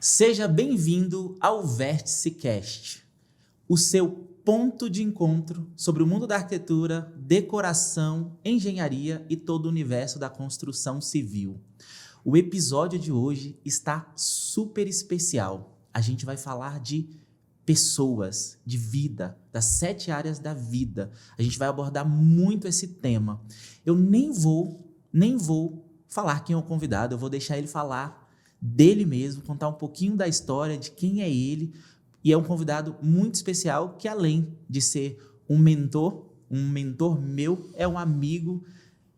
Seja bem-vindo ao Vértice Cast, o seu ponto de encontro sobre o mundo da arquitetura, decoração, engenharia e todo o universo da construção civil. O episódio de hoje está super especial. A gente vai falar de pessoas, de vida, das 7 áreas da vida. A gente vai abordar muito esse tema. Eu nem vou falar quem é o convidado, eu vou deixar ele falar dele mesmo, contar um pouquinho da história, de quem é ele. E é um convidado muito especial que, além de ser um mentor meu, é um amigo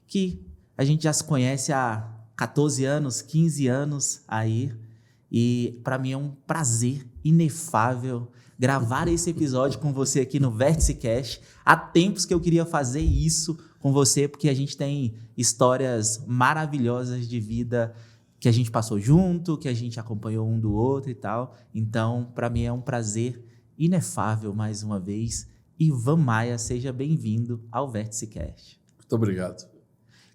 que a gente já se conhece há 14 anos, 15 anos aí. E para mim é um prazer inefável gravar esse episódio com você aqui no Vértice Cast. Há tempos que eu queria fazer isso com você, porque a gente tem histórias maravilhosas de vida que a gente passou junto, que a gente acompanhou um do outro e tal. Então, para mim é um prazer inefável mais uma vez. Ivan Maia, seja bem-vindo ao Vértice Cast. Muito obrigado.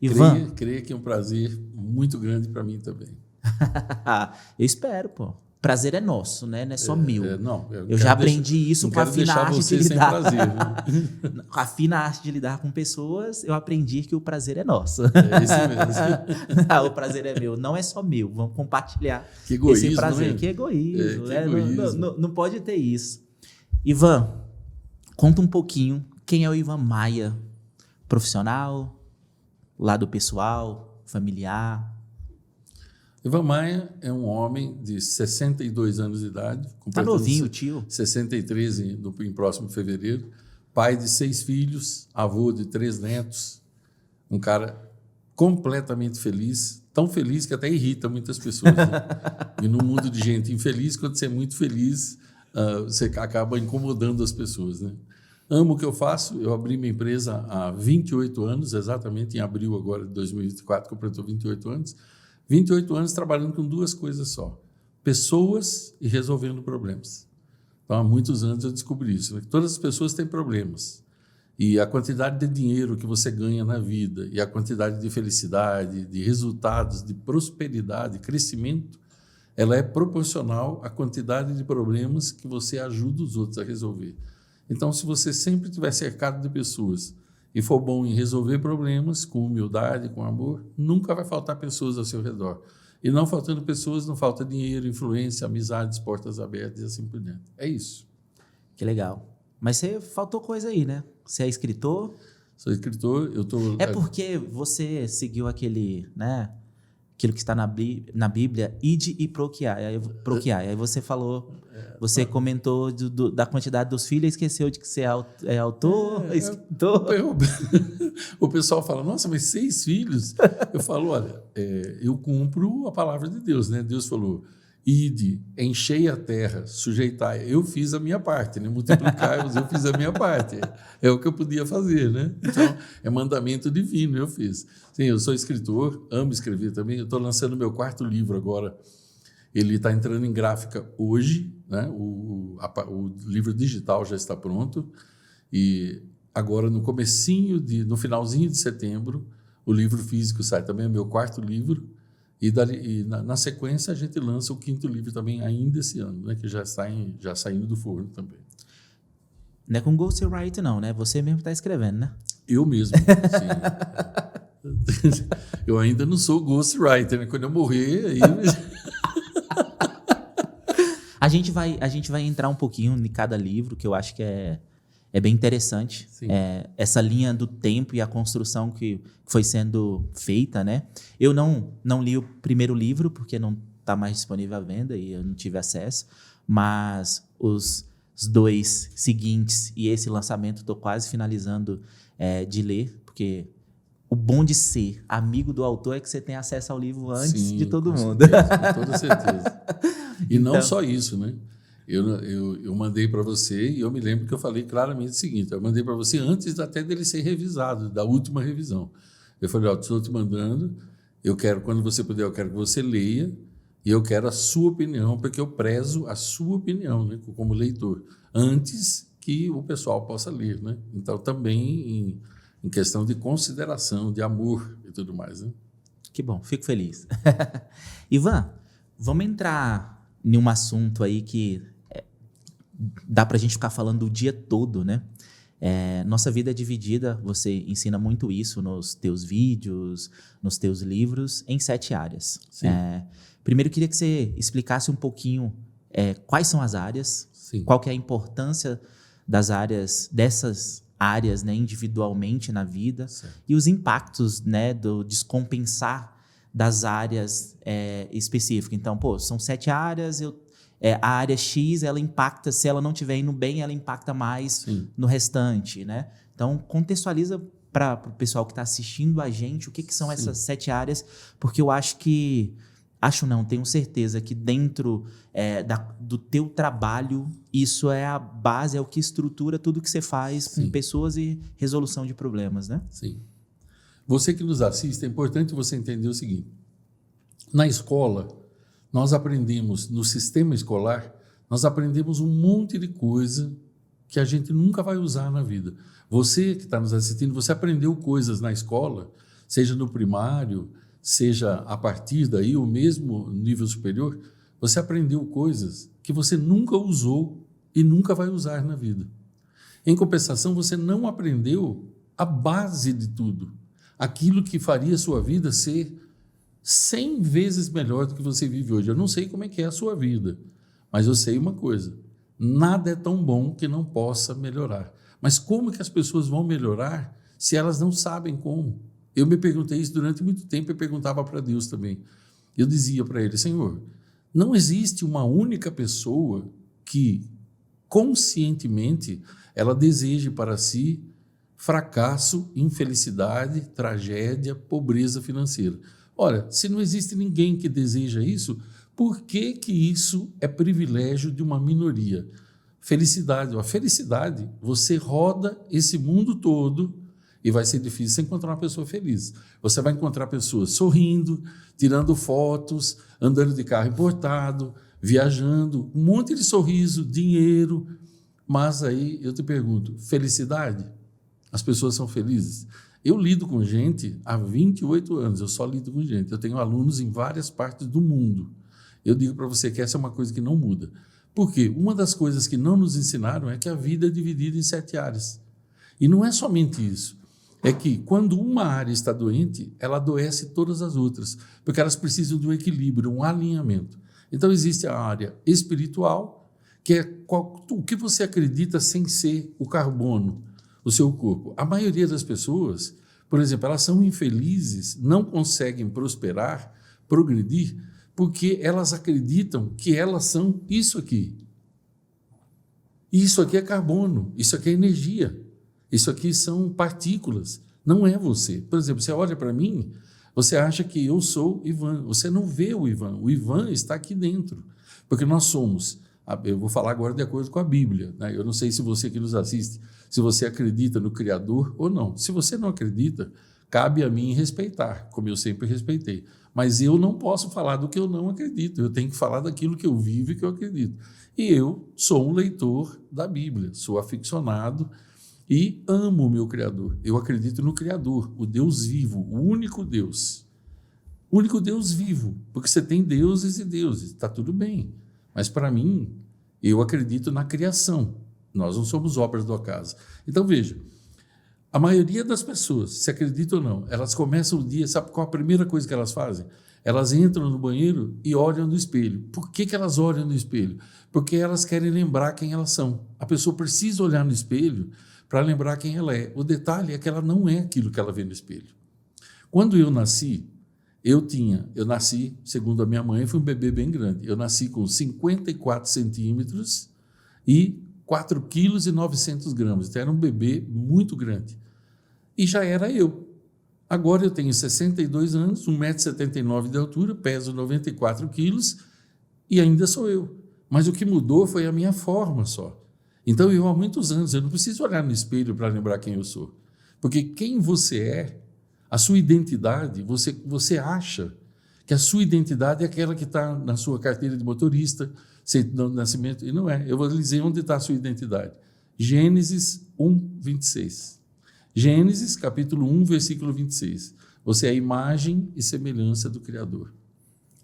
Ivan, Creio que é um prazer muito grande para mim também. Eu espero, pô. Prazer é nosso, né? Não é só meu. Eu já aprendi isso com a fina arte de lidar. Prazer, né? Com a fina arte de lidar com pessoas, eu aprendi que o prazer é nosso. É isso mesmo. O prazer é meu, não é só meu. Vamos compartilhar que egoísmo, esse prazer. Né? Que egoísmo. Que egoísmo. Não pode ter isso. Ivan, conta um pouquinho quem é o Ivan Maia. Profissional, lado pessoal, familiar. Ivan Maia é um homem de 62 anos de idade. Tá novinho, tio. 63 em próximo fevereiro. Pai de 6 filhos, avô de 3 netos. Um cara completamente feliz. Tão feliz que até irrita muitas pessoas. Né? E no mundo de gente infeliz, quando você é muito feliz, você acaba incomodando as pessoas. Né? Amo o que eu faço. Eu abri minha empresa há 28 anos, exatamente em abril agora de 2024, completou 28 anos. 28 anos trabalhando com 2 coisas só: pessoas e resolvendo problemas. Então, há muitos anos eu descobri isso. Né? Todas as pessoas têm problemas. E a quantidade de dinheiro que você ganha na vida e a quantidade de felicidade, de resultados, de prosperidade, crescimento, ela é proporcional à quantidade de problemas que você ajuda os outros a resolver. Então, se você sempre estiver cercado de pessoas e for bom em resolver problemas com humildade, com amor, nunca vai faltar pessoas ao seu redor. E não faltando pessoas, não falta dinheiro, influência, amizades, portas abertas e assim por diante. É isso. Que legal. Mas faltou coisa aí, né? Você é escritor? Sou escritor, eu tô... É porque você seguiu aquele, né? Aquilo que está na Bíblia, ide e procriai. Aí você falou, você comentou da quantidade dos filhos e esqueceu de que você é autor, escritor. O pessoal fala, nossa, mas 6 filhos? Eu falo, olha, eu cumpro a palavra de Deus, né? Deus falou, ide, enchei a terra, sujeitai. Eu fiz a minha parte, né? Multiplicai-vos, eu fiz a minha parte. É o que eu podia fazer, né? Então, é mandamento divino, eu fiz. Sim, eu sou escritor, amo escrever também. Eu estou lançando meu 4º livro agora. Ele está entrando em gráfica hoje, né? O livro digital já está pronto. E agora, no finalzinho de setembro, o livro físico sai também, é meu 4º livro. E na sequência a gente lança o 5º livro também ainda esse ano, né, que já saindo do forno também. Não é com ghostwriter não, né? Você mesmo está escrevendo, né? Eu mesmo, sim. Eu ainda não sou ghostwriter, né? Quando eu morrer... Aí... A gente vai entrar um pouquinho em cada livro, que eu acho que é bem interessante. Essa linha do tempo e a construção que foi sendo feita, né? Eu não li o primeiro livro, porque não está mais disponível à venda e eu não tive acesso, mas os 2 seguintes e esse lançamento estou quase finalizando de ler, porque o bom de ser amigo do autor é que você tem acesso ao livro antes de todo mundo. Certeza, com toda certeza. E não só isso, né? Eu mandei para você e eu me lembro que eu falei claramente o seguinte, eu mandei para você antes até dele ser revisado, da última revisão. Eu falei, estou te mandando, quando você puder, eu quero que você leia e eu quero a sua opinião, porque eu prezo a sua opinião, né, como leitor, antes que o pessoal possa ler. Né? Então, também em questão de consideração, de amor e tudo mais. Né? Que bom, fico feliz. Ivan, vamos entrar em um assunto aí que dá pra gente ficar falando o dia todo, né? Nossa vida é dividida, você ensina muito isso nos teus vídeos, nos teus livros, em 7 áreas. Sim. Primeiro, eu queria que você explicasse um pouquinho quais são as áreas, Sim. qual que é a importância dessas áreas, né, individualmente na vida, Certo. e os impactos, né, do descompensar das áreas específicas. Então, são 7 áreas, a área X, ela impacta, se ela não estiver indo bem, ela impacta mais Sim. no restante, né? Então, contextualiza para o pessoal que está assistindo a gente o que são essas 7 áreas, porque eu tenho certeza que dentro do teu trabalho, isso é a base, é o que estrutura tudo que você faz com pessoas e resolução de problemas, né? Sim. Você que nos assiste, é importante você entender o seguinte. Na escola, nós aprendemos, no sistema escolar, nós aprendemos um monte de coisa que a gente nunca vai usar na vida. Você que está nos assistindo, você aprendeu coisas na escola, seja no primário, seja a partir daí, ou mesmo no nível superior, você aprendeu coisas que você nunca usou e nunca vai usar na vida. Em compensação, você não aprendeu a base de tudo, aquilo que faria a sua vida ser 100 vezes melhor do que você vive hoje. Eu não sei como é que é a sua vida, mas eu sei uma coisa, nada é tão bom que não possa melhorar. Mas como que as pessoas vão melhorar se elas não sabem como? Eu me perguntei isso durante muito tempo e perguntava para Deus também. Eu dizia para ele, Senhor, não existe uma única pessoa que conscientemente ela deseje para si fracasso, infelicidade, tragédia, pobreza financeira. Ora, se não existe ninguém que deseja isso, por que que isso é privilégio de uma minoria? Felicidade. A felicidade, você roda esse mundo todo e vai ser difícil você encontrar uma pessoa feliz. Você vai encontrar pessoas sorrindo, tirando fotos, andando de carro importado, viajando, um monte de sorriso, dinheiro. Mas aí eu te pergunto, felicidade? As pessoas são felizes? Eu lido com gente há 28 anos, eu só lido com gente. Eu tenho alunos em várias partes do mundo. Eu digo para você que essa é uma coisa que não muda. Por quê? Uma das coisas que não nos ensinaram é que a vida é dividida em 7 áreas. E não é somente isso. É que quando uma área está doente, ela adoece todas as outras, porque elas precisam de um equilíbrio, um alinhamento. Então existe a área espiritual, que é o que você acredita sem ser o carbono, o seu corpo. A maioria das pessoas, por exemplo, elas são infelizes, não conseguem prosperar, progredir, porque elas acreditam que elas são isso aqui. E isso aqui é carbono, isso aqui é energia, isso aqui são partículas, não é você. Por exemplo, você olha para mim, você acha que eu sou Ivan, você não vê o Ivan está aqui dentro, porque nós somos, eu vou falar agora de acordo com a Bíblia, né? Eu não sei se você que nos assiste, se você acredita no Criador ou não. Se você não acredita, cabe a mim respeitar, como eu sempre respeitei. Mas eu não posso falar do que eu não acredito, eu tenho que falar daquilo que eu vivo e que eu acredito. E eu sou um leitor da Bíblia, sou aficionado e amo o meu Criador. Eu acredito no Criador, o Deus vivo, o único Deus vivo, porque você tem deuses e deuses, está tudo bem. Mas para mim, eu acredito na criação, nós não somos obras do acaso. Então veja, a maioria das pessoas, se acreditam ou não, elas começam o dia, sabe qual a primeira coisa que elas fazem? Elas entram no banheiro e olham no espelho. Por que elas olham no espelho? Porque elas querem lembrar quem elas são. A pessoa precisa olhar no espelho para lembrar quem ela é. O detalhe é que ela não é aquilo que ela vê no espelho. Quando eu nasci, eu nasci, segundo a minha mãe, fui um bebê bem grande. Eu nasci com 54 centímetros e 4,9 kg. Então, era um bebê muito grande. E já era eu. Agora eu tenho 62 anos, 1,79 m de altura, peso 94 quilos e ainda sou eu. Mas o que mudou foi a minha forma só. Então, eu há muitos anos, eu não preciso olhar no espelho para lembrar quem eu sou. Porque quem você é, a sua identidade, você acha que a sua identidade é aquela que está na sua carteira de motorista, certidão de nascimento, e não é. Eu vou lhe dizer onde está a sua identidade. Gênesis 1, 26. Gênesis, capítulo 1, versículo 26. Você é a imagem e semelhança do Criador.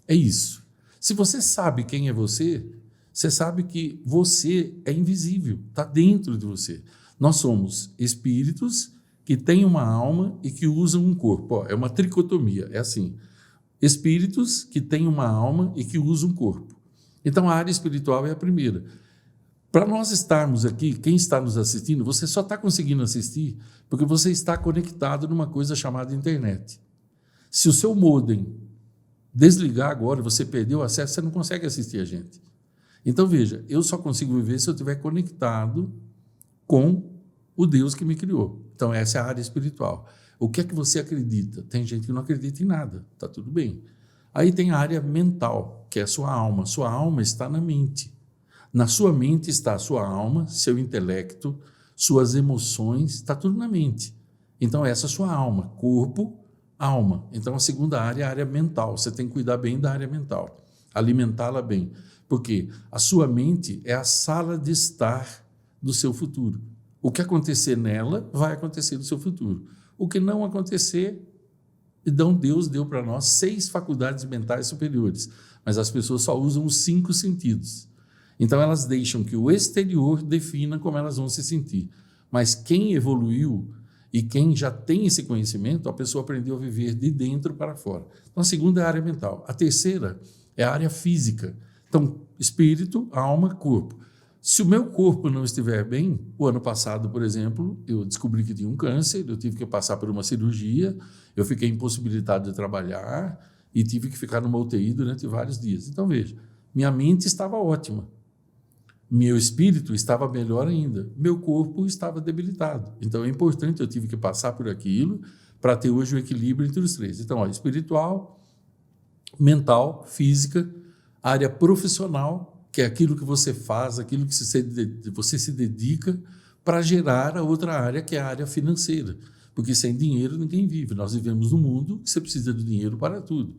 É isso. Se você sabe quem é você, você sabe que você é invisível, está dentro de você. Nós somos espíritos que têm uma alma e que usam um corpo. Ó, é uma tricotomia, é assim. Espíritos que têm uma alma e que usam um corpo. Então, a área espiritual é a primeira. Para nós estarmos aqui, quem está nos assistindo, você só está conseguindo assistir porque você está conectado numa coisa chamada internet. Se o seu modem desligar agora, você perdeu o acesso, você não consegue assistir a gente. Então, veja, eu só consigo viver se eu estiver conectado com o Deus que me criou. Então, essa é a área espiritual. O que é que você acredita? Tem gente que não acredita em nada, está tudo bem. Aí tem a área mental, que é a sua alma. Sua alma está na mente. Na sua mente está a sua alma, seu intelecto, suas emoções, está tudo na mente. Então, essa é a sua alma, corpo, alma. Então, a segunda área é a área mental. Você tem que cuidar bem da área mental, alimentá-la bem. Porque a sua mente é a sala de estar do seu futuro. O que acontecer nela vai acontecer no seu futuro. O que não acontecer, então Deus deu para nós 6 faculdades mentais superiores, mas as pessoas só usam os 5 sentidos. Então elas deixam que o exterior defina como elas vão se sentir. Mas quem evoluiu e quem já tem esse conhecimento, a pessoa aprendeu a viver de dentro para fora. Então a segunda é a área mental. A terceira é a área física. Então, espírito, alma, corpo. Se o meu corpo não estiver bem, o ano passado, por exemplo, eu descobri que tinha um câncer, eu tive que passar por uma cirurgia, eu fiquei impossibilitado de trabalhar e tive que ficar numa UTI durante vários dias. Então, veja, minha mente estava ótima, meu espírito estava melhor ainda, meu corpo estava debilitado. Então, é importante, eu tive que passar por aquilo para ter hoje o equilíbrio entre os 3. Então, espiritual, mental, física, área profissional, que é aquilo que você faz, aquilo que você se dedica para gerar a outra área, que é a área financeira. Porque sem dinheiro ninguém vive. Nós vivemos num mundo que você precisa de dinheiro para tudo.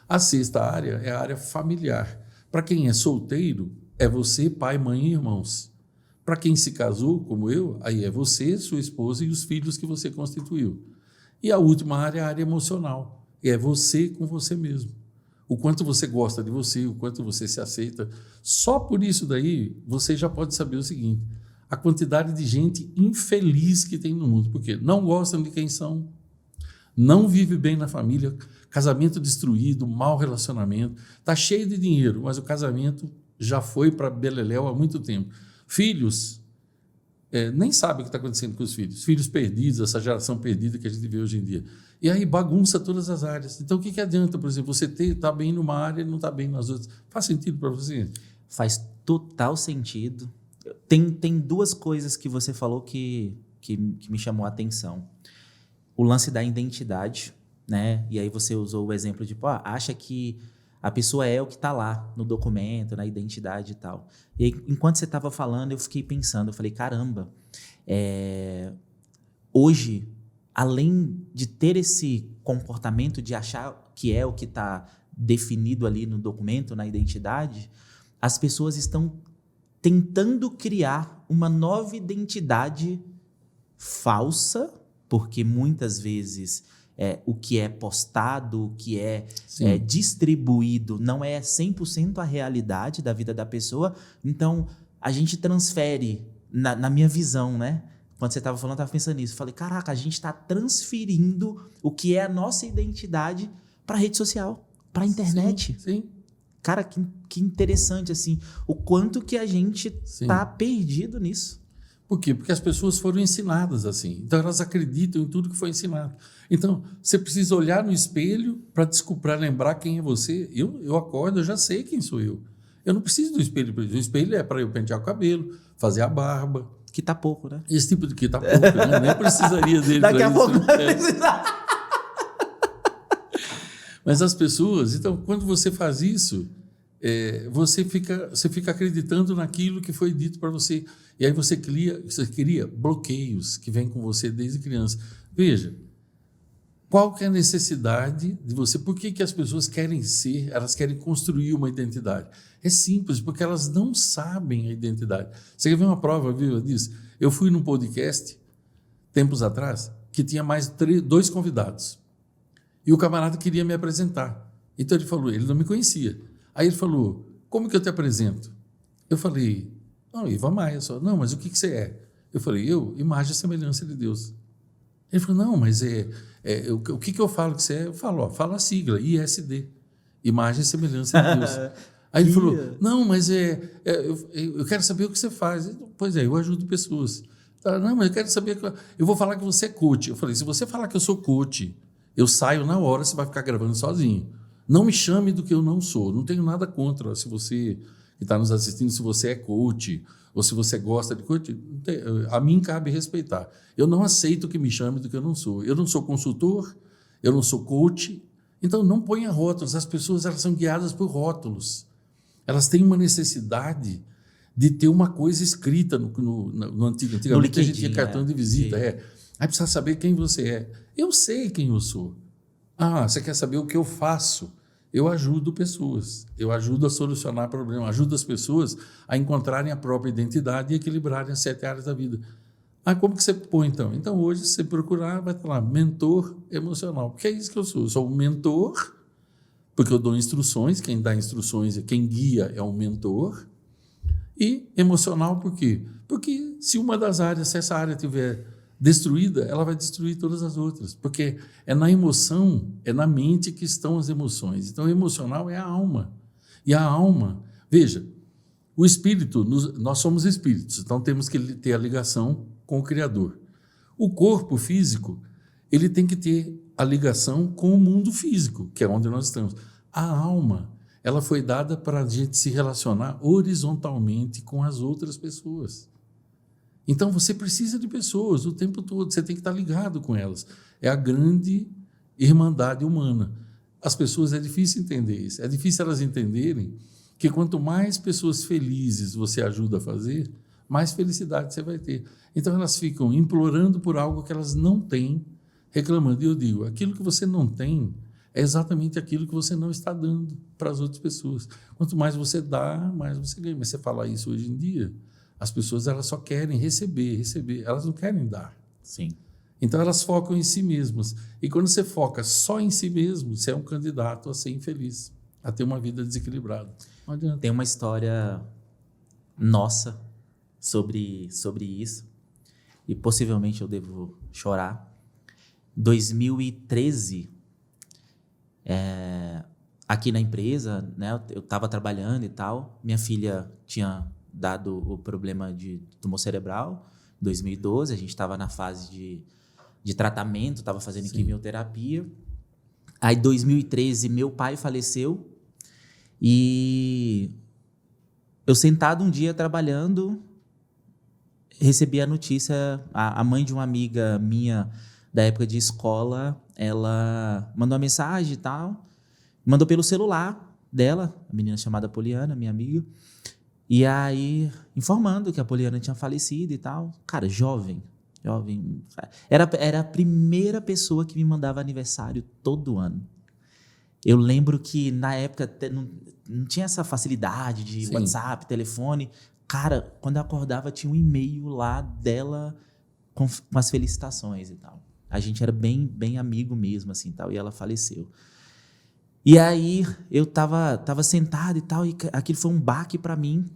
A sexta área é a área familiar. Para quem é solteiro, é você, pai, mãe e irmãos. Para quem se casou, como eu, aí é você, sua esposa e os filhos que você constituiu. E a última área é a área emocional. É você com você mesmo. O quanto você gosta de você, o quanto você se aceita. Só por isso daí, você já pode saber o seguinte: a quantidade de gente infeliz que tem no mundo, porque não gostam de quem são, não vive bem na família, casamento destruído, mau relacionamento, está cheio de dinheiro, mas o casamento já foi para beleléu há muito tempo. Filhos, nem sabem o que está acontecendo com os filhos. Filhos perdidos, essa geração perdida que a gente vê hoje em dia. E aí bagunça todas as áreas. Então, o que adianta, por exemplo, você estar bem numa área e não estar bem nas outras? Faz sentido para você? Faz total sentido. Tem 2 coisas que você falou que me chamou a atenção. O lance da identidade, né? E aí você usou o exemplo de, acha que a pessoa é o que está lá no documento, na identidade e tal. E aí, enquanto você estava falando, eu fiquei pensando, eu falei, caramba, hoje, além de ter esse comportamento de achar que é o que está definido ali no documento, na identidade, as pessoas estão tentando criar uma nova identidade falsa, porque muitas vezes o que é postado, o que é distribuído, não é 100% a realidade da vida da pessoa. Então, a gente transfere, na minha visão, né? Quando você estava falando, eu estava pensando nisso. Eu falei, caraca, a gente está transferindo o que é a nossa identidade para a rede social, para a internet. Sim. Cara, que interessante, assim, o quanto que a gente está perdido nisso. Por quê? Porque as pessoas foram ensinadas assim. Então, elas acreditam em tudo que foi ensinado. Então, você precisa olhar no espelho para lembrar quem é você. Eu acordo, eu já sei quem sou eu. Eu não preciso do espelho. O espelho é para eu pentear o cabelo, fazer a barba. Que tá pouco, né? Esse tipo de que tá pouco, né? Nem precisaria dele. Daqui a pouco vai precisar. Mas as pessoas, então, quando você faz isso, você fica acreditando naquilo que foi dito para você. E aí você cria bloqueios que vêm com você desde criança. Veja, qual que é a necessidade de você? Por que as pessoas querem elas querem construir uma identidade? É simples, porque elas não sabem a identidade. Você quer ver uma prova viva disso? Eu fui num podcast, tempos atrás, que tinha mais 2 convidados. E o camarada queria me apresentar. Então ele falou, ele não me conhecia. Aí ele falou, como que eu te apresento? Eu falei, não, Ivan Maia só. Não, mas o que você é? Eu falei, imagem e semelhança de Deus. Ele falou, não, mas o que eu falo que você é? Eu falo, fala a sigla, ISD, imagem e semelhança de Deus. Aí ele falou, não, mas eu quero saber o que você faz. Pois é, eu ajudo pessoas. Tá, não, mas eu quero saber, eu vou falar que você é coach. Eu falei, se você falar que eu sou coach, eu saio na hora, você vai ficar gravando sozinho. Não me chame do que eu não sou. Não tenho nada contra se você que está nos assistindo, se você é coach ou se você gosta de coach, a mim cabe respeitar. Eu não aceito que me chame do que eu não sou. Eu não sou consultor, eu não sou coach. Então, não ponha rótulos. As pessoas elas são guiadas por rótulos. Elas têm uma necessidade de ter uma coisa escrita no antigo. Antigamente a gente tinha cartão de visita. Aí precisa saber quem você é. Eu sei quem eu sou. Você quer saber o que eu faço? Eu ajudo pessoas. Eu ajudo a solucionar problemas. Ajudo as pessoas a encontrarem a própria identidade e equilibrarem as 7 áreas da vida. Como que você põe, então? Então, hoje, se você procurar, vai estar lá, mentor emocional. Porque é isso que eu sou. Eu sou um mentor, porque eu dou instruções. Quem dá instruções, quem guia é um mentor. E emocional, por quê? Porque se uma das áreas, se essa área estiver destruída, ela vai destruir todas as outras. Porque é na emoção, é na mente que estão as emoções. Então, o emocional é a alma. E a alma, veja, o espírito, nós somos espíritos, então temos que ter a ligação com o Criador. O corpo físico, ele tem que ter a ligação com o mundo físico, que é onde nós estamos. A alma, ela foi dada para a gente se relacionar horizontalmente com as outras pessoas. Então, você precisa de pessoas o tempo todo, você tem que estar ligado com elas. É a grande irmandade humana. As pessoas, é difícil entender isso. É difícil elas entenderem que quanto mais pessoas felizes você ajuda a fazer, mais felicidade você vai ter. Então, elas ficam implorando por algo que elas não têm, reclamando. E eu digo, aquilo que você não tem é exatamente aquilo que você não está dando para as outras pessoas. Quanto mais você dá, mais você ganha. Mas você fala isso hoje em dia, as pessoas elas só querem receber, elas não querem dar. Sim. Então, elas focam em si mesmas. E quando você foca só em si mesmo, você é um candidato a ser infeliz, a ter uma vida desequilibrada. Não adianta. Tem uma história nossa sobre isso, e possivelmente eu devo chorar. 2013, aqui na empresa, né, eu estava trabalhando e tal, minha filha tinha dado o problema de tumor cerebral. Em 2012, a gente estava na fase de tratamento, estava fazendo quimioterapia. Aí, em 2013, meu pai faleceu e eu sentado um dia trabalhando, recebi a notícia, a mãe de uma amiga minha da época de escola, ela mandou uma mensagem e tal, mandou pelo celular dela, a menina chamada Poliana, minha amiga, e aí informando que a Poliana tinha falecido e tal. Cara, jovem. Era a primeira pessoa que me mandava aniversário todo ano. Eu lembro que na época não tinha essa facilidade de WhatsApp, telefone. Cara, quando eu acordava tinha um e-mail lá dela com as felicitações e tal. A gente era bem, bem amigo mesmo, assim, tal, e ela faleceu. E aí eu tava sentado e tal, e aquilo foi um baque para mim.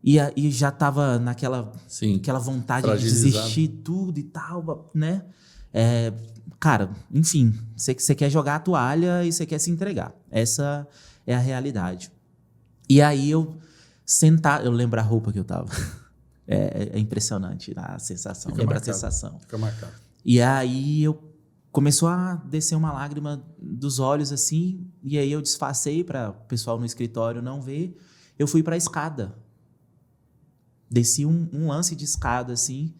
E já estava naquela aquela vontade de desistir tudo e tal, né? Cara, enfim, você quer jogar a toalha e você quer se entregar. Essa é a realidade. E aí eu lembro a roupa que eu tava. É impressionante a sensação, lembra a sensação. Fica marcado. E aí começou a descer uma lágrima dos olhos assim, e aí eu disfarcei para o pessoal no escritório não ver. Eu fui para a escada. Desci um lance de escada, assim,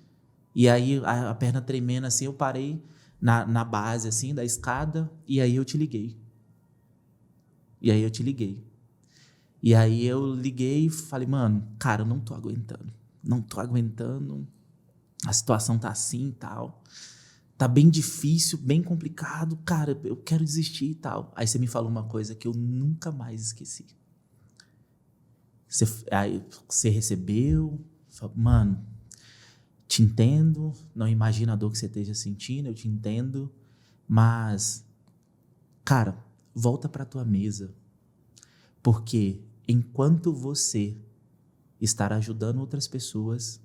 e aí a perna tremendo, assim, eu parei na base, assim, da escada, e aí eu te liguei. E aí eu liguei e falei, mano, cara, eu não tô aguentando, a situação tá assim e tal, tá bem difícil, bem complicado, cara, eu quero desistir e tal. Aí você me falou uma coisa que eu nunca mais esqueci. Aí você recebeu, falou, mano, te entendo, não imagina a dor que você esteja sentindo, eu te entendo, mas cara, volta para tua mesa, porque enquanto você estar ajudando outras pessoas,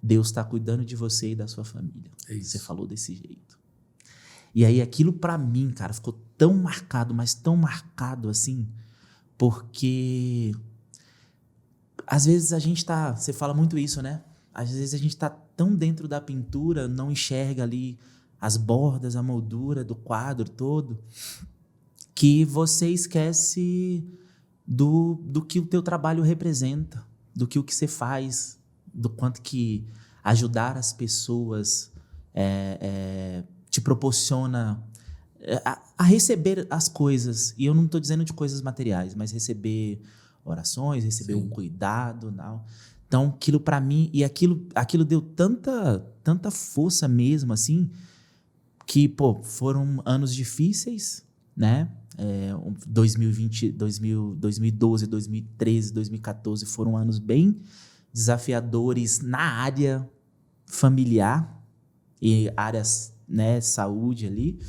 Deus está cuidando de você e da sua família. É isso. Você falou desse jeito. E aí aquilo para mim, cara, ficou tão marcado, mas tão marcado assim, porque às vezes a gente tá, você fala muito isso, né? Às vezes a gente tá tão dentro da pintura, não enxerga ali as bordas, a moldura do quadro todo, que você esquece do que o teu trabalho representa, do que o que você faz, do quanto que ajudar as pessoas te proporciona a receber as coisas. E eu não estou dizendo de coisas materiais, mas receber orações, receber um cuidado, não. Então, aquilo para mim, e aquilo deu tanta força mesmo, assim, que, pô, foram anos difíceis, né? 2020, 2012, 2013, 2014 foram anos bem desafiadores na área familiar e áreas, né, saúde ali.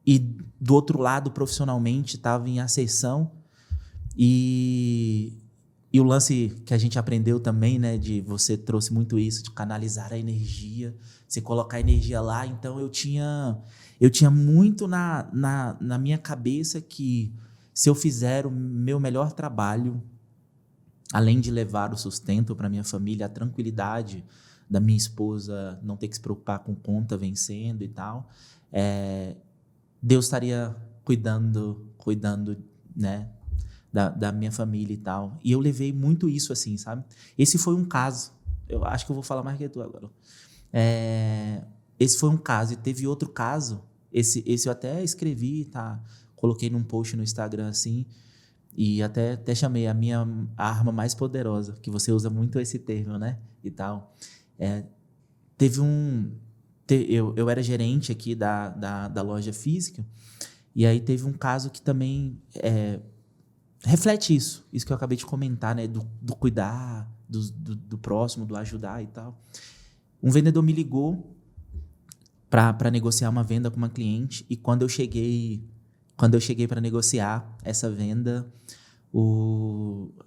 E do outro lado, profissionalmente, estava em ascensão. E o lance que a gente aprendeu também, né, de você trouxe muito isso, de canalizar a energia, você colocar a energia lá. Então eu tinha muito na minha cabeça que se eu fizer o meu melhor trabalho, além de levar o sustento para minha família, a tranquilidade da minha esposa não ter que se preocupar com conta vencendo e tal, Deus estaria cuidando, né, da minha família e tal. E eu levei muito isso assim, sabe? Esse foi um caso. Eu acho que eu vou falar mais que tu agora. Esse foi um caso. E teve outro caso. Esse eu até escrevi, tá? Coloquei num post no Instagram assim. E até chamei a minha arma mais poderosa, que você usa muito esse termo, né? E tal. Eu era gerente aqui da loja física. E aí teve um caso que também reflete isso que eu acabei de comentar, né? Do cuidar do próximo, do ajudar e tal. Um vendedor me ligou para negociar uma venda com uma cliente, e quando eu cheguei para negociar essa venda,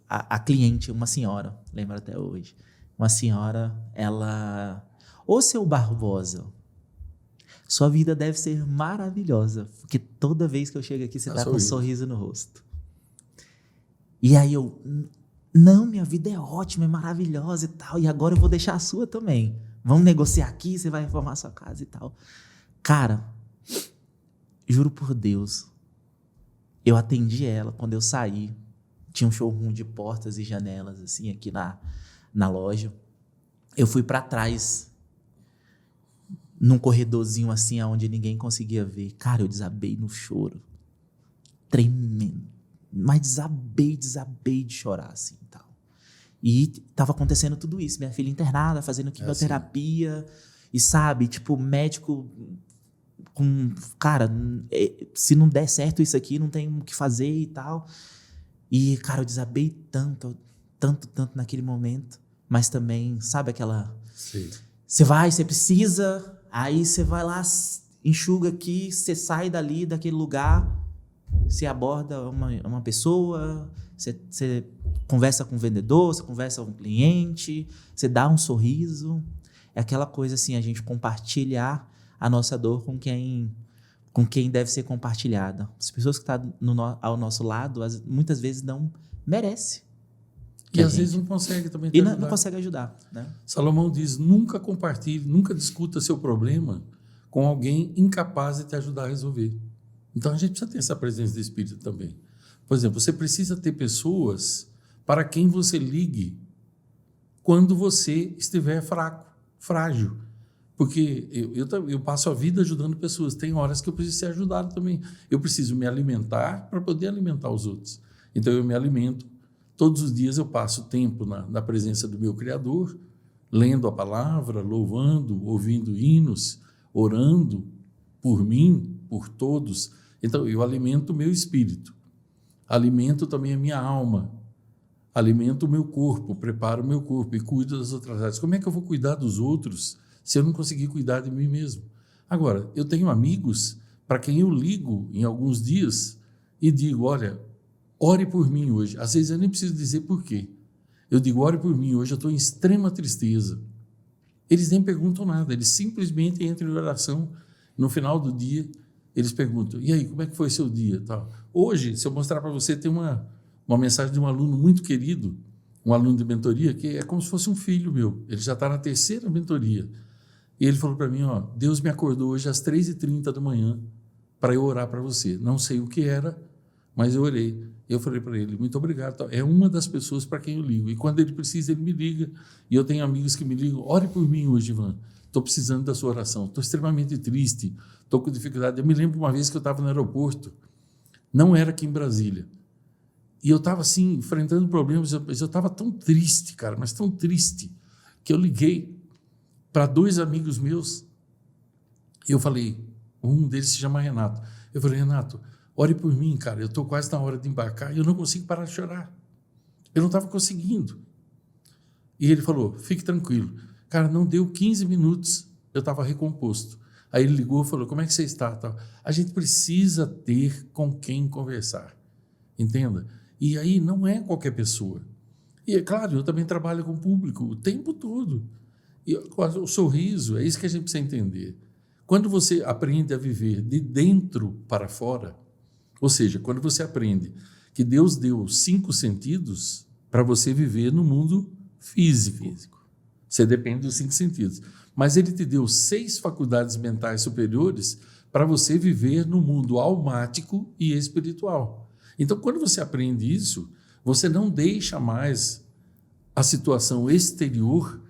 a cliente, uma senhora, lembro até hoje, uma senhora, ela... Ô, seu Barbosa, sua vida deve ser maravilhosa, porque toda vez que eu chego aqui, você tá com um sorriso no rosto. E aí eu, não, minha vida é ótima, é maravilhosa e tal, e agora eu vou deixar a sua também. Vamos negociar aqui, você vai reformar a sua casa e tal. Cara, juro por Deus, eu atendi ela quando eu saí. Tinha um showroom de portas e janelas, assim, aqui na loja. Eu fui para trás, num corredorzinho assim, onde ninguém conseguia ver. Cara, eu desabei no choro. Tremendo. Mas desabei de chorar, assim, e tal. E tava acontecendo tudo isso. Minha filha internada, fazendo quimioterapia. E sabe, tipo, médico com... Cara, se não der certo isso aqui, não tem o que fazer e tal. E, cara, eu desabei tanto naquele momento. Mas também, sabe aquela... Sim. Você precisa, aí você vai lá, enxuga aqui, você sai daquele lugar, você aborda uma pessoa, você conversa com o vendedor, você conversa com o cliente, você dá um sorriso. É aquela coisa assim, a gente compartilhar a nossa dor com quem deve ser compartilhada. As pessoas que estão ao nosso lado, muitas vezes não merecem. E às vezes não consegue também te ajudar. E não consegue ajudar, né? Salomão diz, nunca compartilhe, nunca discuta seu problema com alguém incapaz de te ajudar a resolver. Então a gente precisa ter essa presença do Espírito também. Por exemplo, você precisa ter pessoas para quem você ligue quando você estiver fraco, frágil. Porque eu passo a vida ajudando pessoas. Tem horas que eu preciso ser ajudado também. Eu preciso me alimentar para poder alimentar os outros. Então eu me alimento. Todos os dias eu passo tempo na presença do meu Criador, lendo a palavra, louvando, ouvindo hinos, orando por mim, por todos. Então, eu alimento o meu espírito, alimento também a minha alma, alimento o meu corpo, preparo o meu corpo e cuido das outras áreas. Como é que eu vou cuidar dos outros se eu não conseguir cuidar de mim mesmo? Agora, eu tenho amigos para quem eu ligo em alguns dias e digo, olha, ore por mim hoje. Às vezes eu nem preciso dizer por quê. Eu digo, ore por mim hoje, eu estou em extrema tristeza. Eles nem perguntam nada, eles simplesmente entram em oração. No final do dia, eles perguntam, e aí, como é que foi seu dia? Tal. Hoje, se eu mostrar para você, tem uma mensagem de um aluno muito querido, um aluno de mentoria, que é como se fosse um filho meu. Ele já está na 3ª mentoria. E ele falou para mim, ó, Deus me acordou hoje às 3h30 da manhã para eu orar para você. Não sei o que era, mas eu orei. Eu falei para ele, muito obrigado. É uma das pessoas para quem eu ligo. E quando ele precisa, ele me liga. E eu tenho amigos que me ligam, ore por mim hoje, Ivan. Estou precisando da sua oração. Estou extremamente triste. Estou com dificuldade. Eu me lembro uma vez que eu estava no aeroporto. Não era aqui em Brasília. E eu estava assim, enfrentando problemas. Eu estava tão triste, cara, mas tão triste, que eu liguei para 2 amigos meus. E eu falei, um deles se chama Renato. Eu falei, Renato, ore por mim, cara. Eu estou quase na hora de embarcar e eu não consigo parar de chorar. Eu não estava conseguindo. E ele falou, fique tranquilo. Cara, não deu 15 minutos, eu estava recomposto. Aí ele ligou e falou, como é que você está? A gente precisa ter com quem conversar, entenda? E aí não é qualquer pessoa. E é claro, eu também trabalho com o público o tempo todo. E o sorriso, é isso que a gente precisa entender. Quando você aprende a viver de dentro para fora, ou seja, quando você aprende que Deus deu 5 sentidos para você viver no mundo físico. Você depende dos 5 sentidos. Mas ele te deu 6 faculdades mentais superiores para você viver no mundo almático e espiritual. Então, quando você aprende isso, você não deixa mais a situação exterior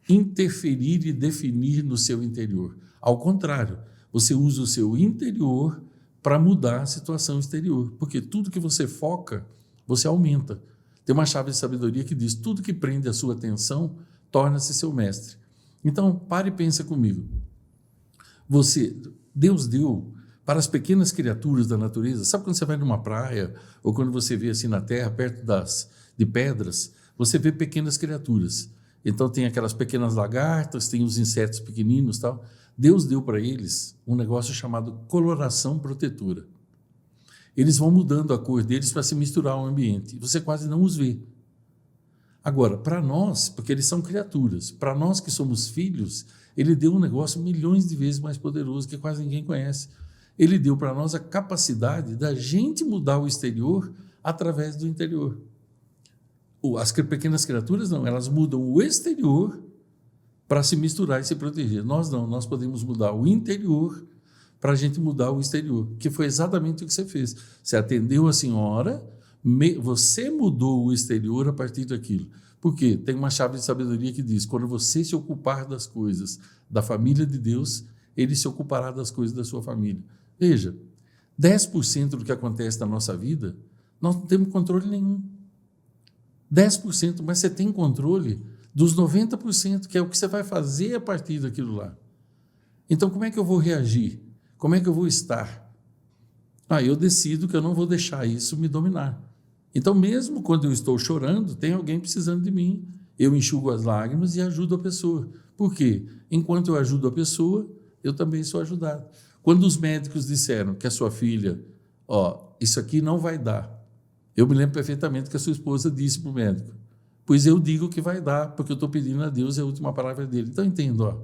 interferir e definir no seu interior. Ao contrário, você usa o seu interior para mudar a situação exterior. Porque tudo que você foca, você aumenta. Tem uma chave de sabedoria que diz, tudo que prende a sua atenção torna-se seu mestre. Então, pare e pensa comigo. Deus deu para as pequenas criaturas da natureza, sabe quando você vai numa praia, ou quando você vê assim na terra, perto de pedras, você vê pequenas criaturas. Então tem aquelas pequenas lagartas, tem os insetos pequeninos, tal. Deus deu para eles um negócio chamado coloração protetora. Eles vão mudando a cor deles para se misturar ao ambiente. Você quase não os vê. Agora, para nós, porque eles são criaturas, para nós que somos filhos, ele deu um negócio milhões de vezes mais poderoso que quase ninguém conhece. Ele deu para nós a capacidade da gente mudar o exterior através do interior. As pequenas criaturas não, elas mudam o exterior para se misturar e se proteger. Nós não, nós podemos mudar o interior para a gente mudar o exterior, que foi exatamente o que você fez. Você atendeu a senhora, você mudou o exterior a partir daquilo. Por quê? Tem uma chave de sabedoria que diz, quando você se ocupar das coisas da família de Deus, ele se ocupará das coisas da sua família. Veja, 10% do que acontece na nossa vida, nós não temos controle nenhum. 10%, mas você tem controle dos 90%, que é o que você vai fazer a partir daquilo lá. Então, como é que eu vou reagir? Como é que eu vou estar? Eu decido que eu não vou deixar isso me dominar. Então, mesmo quando eu estou chorando, tem alguém precisando de mim. Eu enxugo as lágrimas e ajudo a pessoa. Por quê? Enquanto eu ajudo a pessoa, eu também sou ajudado. Quando os médicos disseram que a sua filha, isso aqui não vai dar, eu me lembro perfeitamente que a sua esposa disse para o médico, pois eu digo que vai dar, porque eu estou pedindo a Deus, é a última palavra dele. Então, entendo,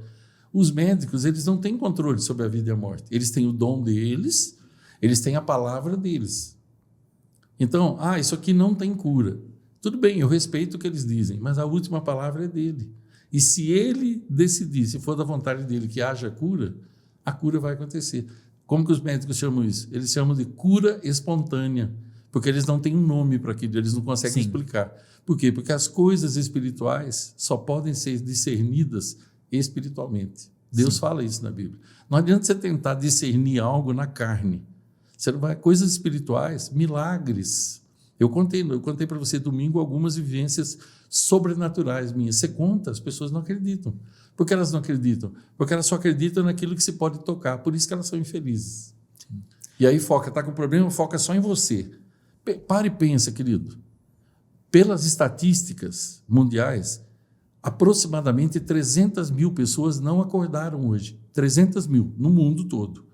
os médicos, eles não têm controle sobre a vida e a morte. Eles têm o dom deles, eles têm a palavra deles. Então, isso aqui não tem cura. Tudo bem, eu respeito o que eles dizem, mas a última palavra é dele. E se ele decidir, se for da vontade dele que haja cura, a cura vai acontecer. Como que os médicos chamam isso? Eles chamam de cura espontânea, porque eles não têm um nome para aquilo, eles não conseguem explicar. Por quê? Porque as coisas espirituais só podem ser discernidas espiritualmente. Deus fala isso na Bíblia. Não adianta você tentar discernir algo na carne. Você não vai, coisas espirituais, milagres. Eu contei para você domingo algumas vivências sobrenaturais minhas. Você conta, as pessoas não acreditam. Por que elas não acreditam? Porque elas só acreditam naquilo que se pode tocar. Por isso que elas são infelizes. E aí está com problema, foca só em você. Pare e pensa, querido. Pelas estatísticas mundiais, aproximadamente 300 mil pessoas não acordaram hoje. 300 mil no mundo todo.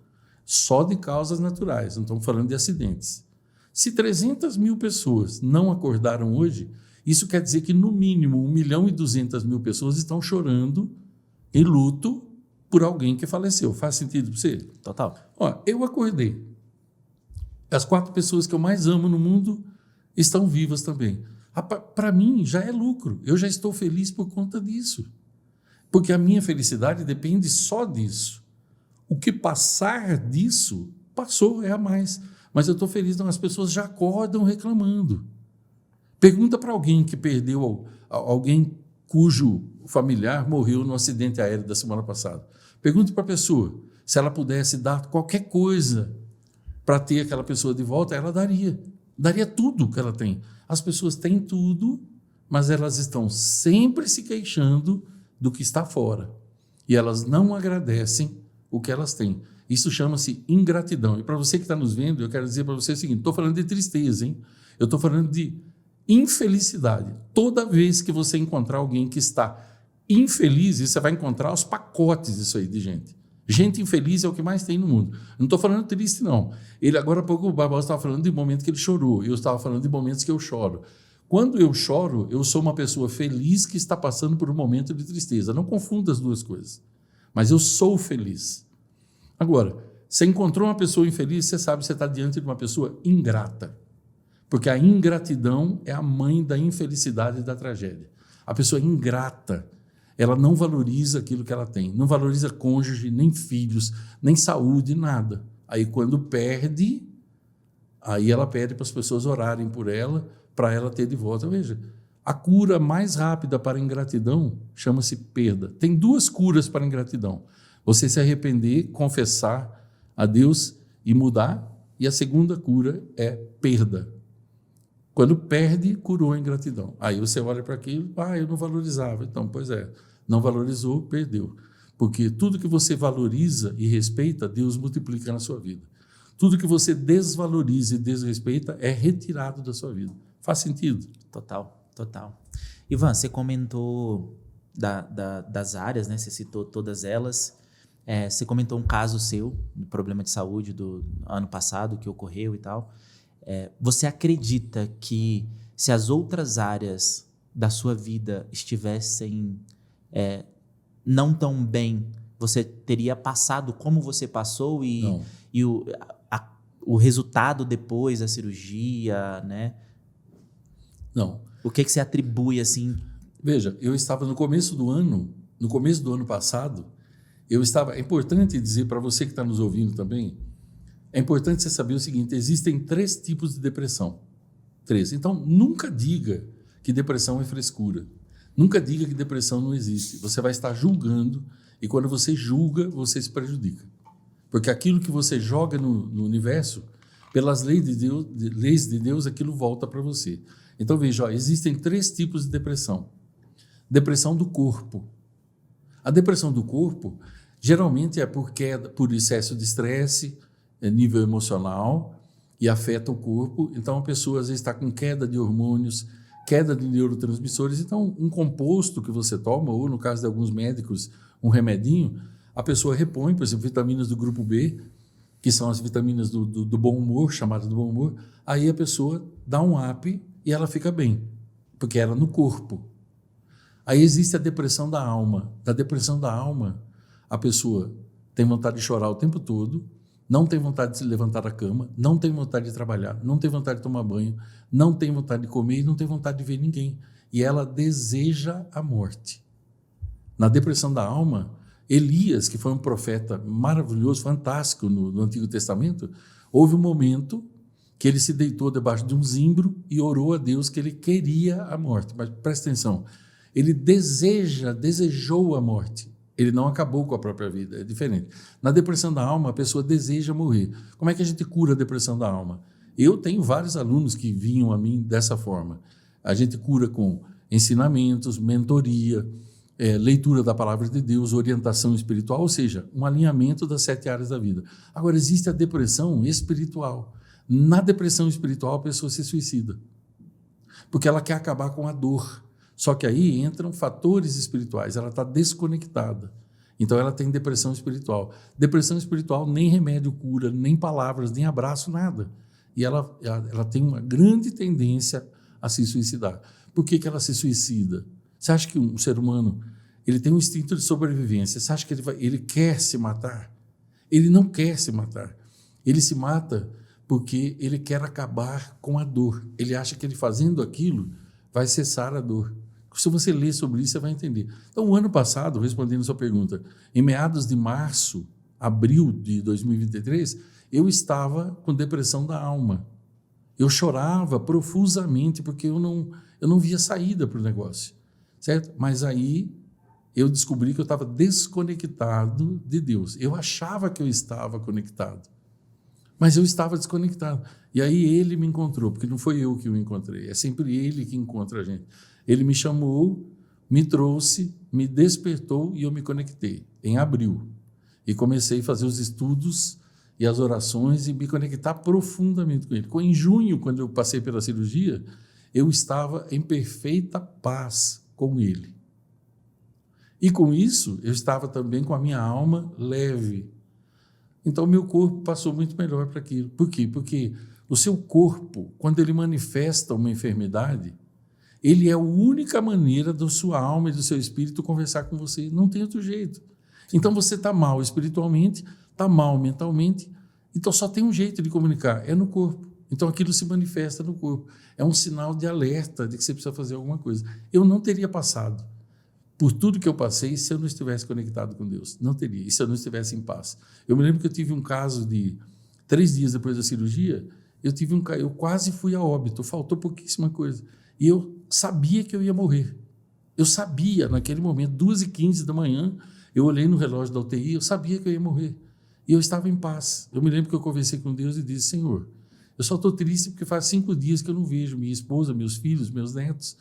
só de causas naturais, não estamos falando de acidentes. Se 300 mil pessoas não acordaram hoje, isso quer dizer que, no mínimo, 1.200.000 pessoas estão chorando em luto por alguém que faleceu. Faz sentido para você? Total. Ó, eu acordei. As 4 pessoas que eu mais amo no mundo estão vivas também. Para mim, já é lucro. Eu já estou feliz por conta disso. Porque a minha felicidade depende só disso. O que passar disso, passou, é a mais. Mas eu estou feliz, não, as pessoas já acordam reclamando. Pergunta para alguém que perdeu alguém cujo familiar morreu no acidente aéreo da semana passada. Pergunta para a pessoa se ela pudesse dar qualquer coisa para ter aquela pessoa de volta, ela daria. Daria tudo que ela tem. As pessoas têm tudo, mas elas estão sempre se queixando do que está fora. E elas não agradecem o que elas têm. Isso chama-se ingratidão. E para você que está nos vendo, eu quero dizer para você o seguinte, estou falando de tristeza, hein? Eu estou falando de infelicidade. Toda vez que você encontrar alguém que está infeliz, você vai encontrar os pacotes disso aí de gente. Gente infeliz é o que mais tem no mundo. Não estou falando triste, não. Agora há pouco o Barbosa estava falando de momento que ele chorou. Eu estava falando de momentos que eu choro. Quando eu choro, eu sou uma pessoa feliz que está passando por um momento de tristeza. Não confunda as duas coisas. Mas eu sou feliz. Agora, você encontrou uma pessoa infeliz, você sabe que você está diante de uma pessoa ingrata. Porque a ingratidão é a mãe da infelicidade e da tragédia. A pessoa ingrata, ela não valoriza aquilo que ela tem. Não valoriza cônjuge, nem filhos, nem saúde, nada. Aí, quando perde, aí ela pede para as pessoas orarem por ela, para ela ter de volta. Veja, a cura mais rápida para a ingratidão chama-se perda. Tem 2 curas para a ingratidão. Você se arrepender, confessar a Deus e mudar. E a segunda cura é perda. Quando perde, curou a ingratidão. Aí você olha para aquilo, eu não valorizava. Então, pois é, não valorizou, perdeu. Porque tudo que você valoriza e respeita, Deus multiplica na sua vida. Tudo que você desvaloriza e desrespeita é retirado da sua vida. Faz sentido? Total, total. Ivan, você comentou das áreas, né? Você citou todas elas. Você comentou um caso seu, de problema de saúde do ano passado que ocorreu e tal. Você acredita que se as outras áreas da sua vida estivessem não tão bem, você teria passado como você passou e o resultado depois da cirurgia, né? Não. O que você atribui assim? Veja, eu estava no começo do ano passado, é importante dizer para você que está nos ouvindo também, é importante você saber o seguinte, existem 3 tipos de depressão. 3. Então, nunca diga que depressão é frescura. Nunca diga que depressão não existe. Você vai estar julgando e quando você julga, você se prejudica. Porque aquilo que você joga no universo, pelas leis de Deus, aquilo volta para você. Então, veja, existem 3 tipos de depressão. Depressão do corpo. A depressão do corpo, geralmente é por excesso de estresse, nível emocional, e afeta o corpo. Então, a pessoa às vezes está com queda de hormônios, queda de neurotransmissores. Então, um composto que você toma, ou no caso de alguns médicos, um remedinho, a pessoa repõe, por exemplo, vitaminas do grupo B, que são as vitaminas do bom humor, chamadas do bom humor. Aí a pessoa dá um up e ela fica bem, porque era no corpo. Aí existe a depressão da alma. Da depressão da alma, a pessoa tem vontade de chorar o tempo todo, não tem vontade de se levantar da cama, não tem vontade de trabalhar, não tem vontade de tomar banho, não tem vontade de comer e não tem vontade de ver ninguém. E ela deseja a morte. Na depressão da alma, Elias, que foi um profeta maravilhoso, fantástico no Antigo Testamento, houve um momento que ele se deitou debaixo de um zimbro e orou a Deus que ele queria a morte. Mas presta atenção, ele desejou a morte. Ele não acabou com a própria vida, é diferente. Na depressão da alma, a pessoa deseja morrer. Como é que a gente cura a depressão da alma? Eu tenho vários alunos que vinham a mim dessa forma. A gente cura com ensinamentos, mentoria, leitura da palavra de Deus, orientação espiritual, ou seja, um alinhamento das 7 áreas da vida. Agora, existe a depressão espiritual. Na depressão espiritual, a pessoa se suicida, porque ela quer acabar com a dor. Só que aí entram fatores espirituais, ela está desconectada. Então, ela tem depressão espiritual. Depressão espiritual nem remédio cura, nem palavras, nem abraço, nada. E ela tem uma grande tendência a se suicidar. Por que ela se suicida? Você acha que um ser humano ele tem um instinto de sobrevivência? Você acha que ele quer se matar? Ele não quer se matar. Ele se mata porque ele quer acabar com a dor. Ele acha que ele fazendo aquilo vai cessar a dor. Se você ler sobre isso, você vai entender. Então, o ano passado, respondendo a sua pergunta, em meados de março, abril de 2023, eu estava com depressão da alma. Eu chorava profusamente porque eu não via saída para o negócio, certo? Mas aí eu descobri que eu estava desconectado de Deus. Eu achava que eu estava conectado, mas eu estava desconectado. E aí ele me encontrou, porque não foi eu que o encontrei, é sempre ele que encontra a gente. Ele me chamou, me trouxe, me despertou e eu me conectei em abril. E comecei a fazer os estudos e as orações e me conectar profundamente com ele. Em junho, quando eu passei pela cirurgia, eu estava em perfeita paz com ele. E com isso, eu estava também com a minha alma leve. Então, meu corpo passou muito melhor para aquilo. Por quê? Porque o seu corpo, quando ele manifesta uma enfermidade, ele é a única maneira da sua alma e do seu espírito conversar com você. Não tem outro jeito. Então, você está mal espiritualmente, está mal mentalmente, então só tem um jeito de comunicar, é no corpo. Então, aquilo se manifesta no corpo. É um sinal de alerta de que você precisa fazer alguma coisa. Eu não teria passado por tudo que eu passei se eu não estivesse conectado com Deus. Não teria, e se eu não estivesse em paz. Eu me lembro que eu tive um caso de 3 dias depois da cirurgia, eu quase fui a óbito, faltou pouquíssima coisa. E eu sabia que eu ia morrer. Eu sabia, naquele momento, 2h15 da manhã, eu olhei no relógio da UTI, eu sabia que eu ia morrer. E eu estava em paz. Eu me lembro que eu conversei com Deus e disse, Senhor, eu só estou triste porque faz 5 dias que eu não vejo minha esposa, meus filhos, meus netos,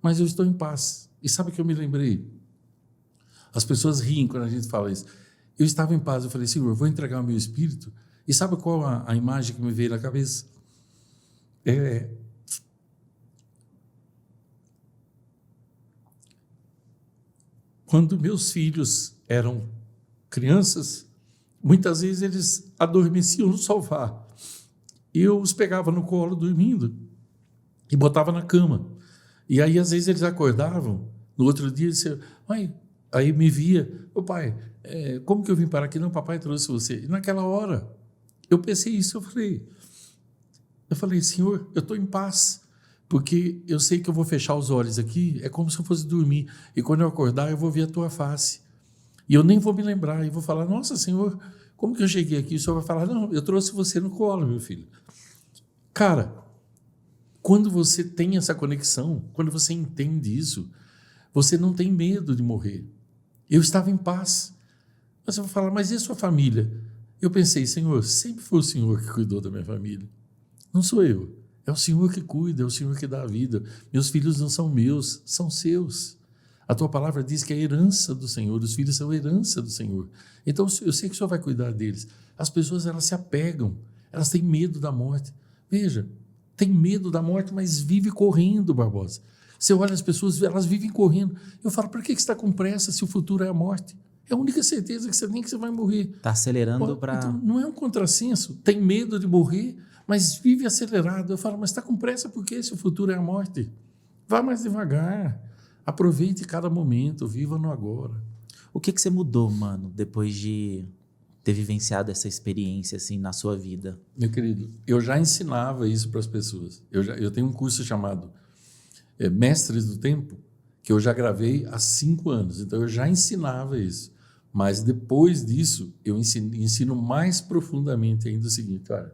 mas eu estou em paz. E sabe o que eu me lembrei? As pessoas riem quando a gente fala isso. Eu estava em paz, eu falei, Senhor, eu vou entregar o meu espírito. E sabe qual a imagem que me veio na cabeça? Quando meus filhos eram crianças, muitas vezes eles adormeciam no sofá. E eu os pegava no colo dormindo e botava na cama. E aí, às vezes, eles acordavam, no outro dia, diziam, mãe, aí me via, ô pai, como que eu vim parar aqui? Não, papai trouxe você. E naquela hora, eu pensei isso, eu falei, Senhor, eu estou em paz, porque eu sei que eu vou fechar os olhos aqui, é como se eu fosse dormir, e quando eu acordar, eu vou ver a tua face. E eu nem vou me lembrar, e vou falar, nossa, Senhor, como que eu cheguei aqui? O Senhor vai falar, não, eu trouxe você no colo, meu filho. Cara, quando você tem essa conexão, quando você entende isso, você não tem medo de morrer. Eu estava em paz. Mas você vai falar, mas e a sua família? Eu pensei, Senhor, sempre foi o Senhor que cuidou da minha família. Não sou eu. É o Senhor que cuida, é o Senhor que dá a vida. Meus filhos não são meus, são seus. A tua palavra diz que é a herança do Senhor, os filhos são a herança do Senhor. Então, eu sei que o Senhor vai cuidar deles. As pessoas, elas se apegam, elas têm medo da morte. Veja, tem medo da morte, mas vive correndo, Barbosa. Você olha as pessoas, elas vivem correndo. Eu falo, para que você está com pressa se o futuro é a morte? É a única certeza que você tem que você vai morrer. Está acelerando para... Então, não é um contrassenso. Tem medo de morrer, mas vive acelerado. Eu falo, mas está com pressa por quê se o futuro é a morte? Vá mais devagar. Aproveite cada momento, viva no agora. O que você mudou, mano, depois de ter vivenciado essa experiência assim na sua vida? Meu querido, eu já ensinava isso para as pessoas. Eu tenho um curso chamado Mestres do Tempo, que eu já gravei há 5 anos. Então, eu já ensinava isso. Mas, depois disso, eu ensino mais profundamente ainda o seguinte, olha,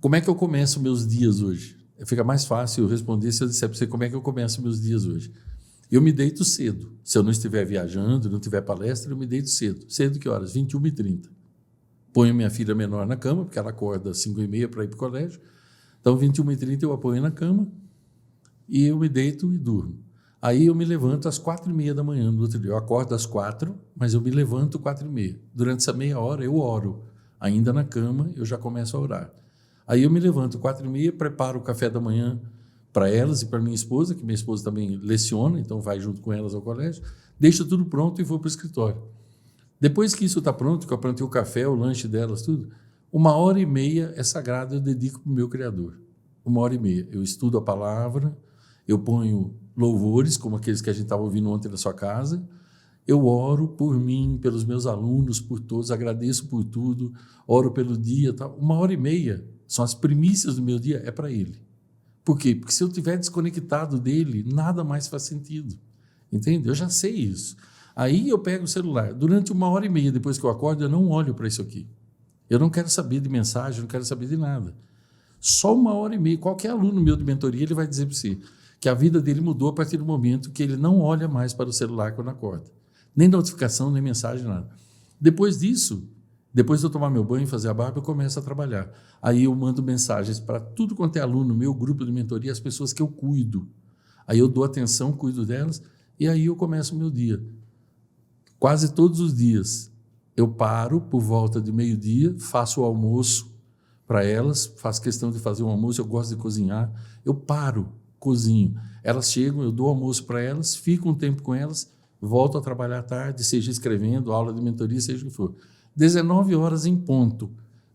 como é que eu começo meus dias hoje? Fica mais fácil eu responder se eu disser para você como é que eu começo meus dias hoje. Eu me deito cedo. Se eu não estiver viajando, não tiver palestra, eu me deito cedo. Cedo que horas? 21h30. Ponho minha filha menor na cama, porque ela acorda às 5h30 para ir para o colégio. Então, 21h30 eu a ponho na cama e eu me deito e durmo. Aí eu me levanto às 4h30 da manhã no outro dia. Eu acordo às 4h, mas eu me levanto 4h30. Durante essa meia hora eu oro. Ainda na cama eu já começo a orar. Aí eu me levanto 4h30, preparo o café da manhã para elas e para minha esposa, que minha esposa também leciona, então vai junto com elas ao colégio, deixo tudo pronto e vou para o escritório. Depois que isso está pronto, que eu aprontei o café, o lanche delas, tudo, 1h30 é sagrado, eu dedico para o meu Criador. 1h30. Eu estudo a palavra, eu ponho louvores, como aqueles que a gente estava ouvindo ontem na sua casa, eu oro por mim, pelos meus alunos, por todos, agradeço por tudo, oro pelo dia. Tá? 1h30 são as primícias do meu dia, é para Ele. Por quê? Porque se eu estiver desconectado dele, nada mais faz sentido. Entende? Eu já sei isso. Aí eu pego o celular. Durante 1h30, depois que eu acordo, eu não olho para isso aqui. Eu não quero saber de mensagem, não quero saber de nada. Só 1h30. Qualquer aluno meu de mentoria, ele vai dizer para você que a vida dele mudou a partir do momento que ele não olha mais para o celular quando acorda. Nem notificação, nem mensagem, nada. Depois disso, depois de eu tomar meu banho e fazer a barba, eu começo a trabalhar. Aí eu mando mensagens para tudo quanto é aluno, meu grupo de mentoria, as pessoas que eu cuido. Aí eu dou atenção, cuido delas, e aí eu começo o meu dia. Quase todos os dias eu paro por volta de meio-dia, faço o almoço para elas, faço questão de fazer um almoço, eu gosto de cozinhar, eu paro, cozinho. Elas chegam, eu dou almoço para elas, fico um tempo com elas, volto a trabalhar à tarde, seja escrevendo, aula de mentoria, seja o que for. 19h em ponto.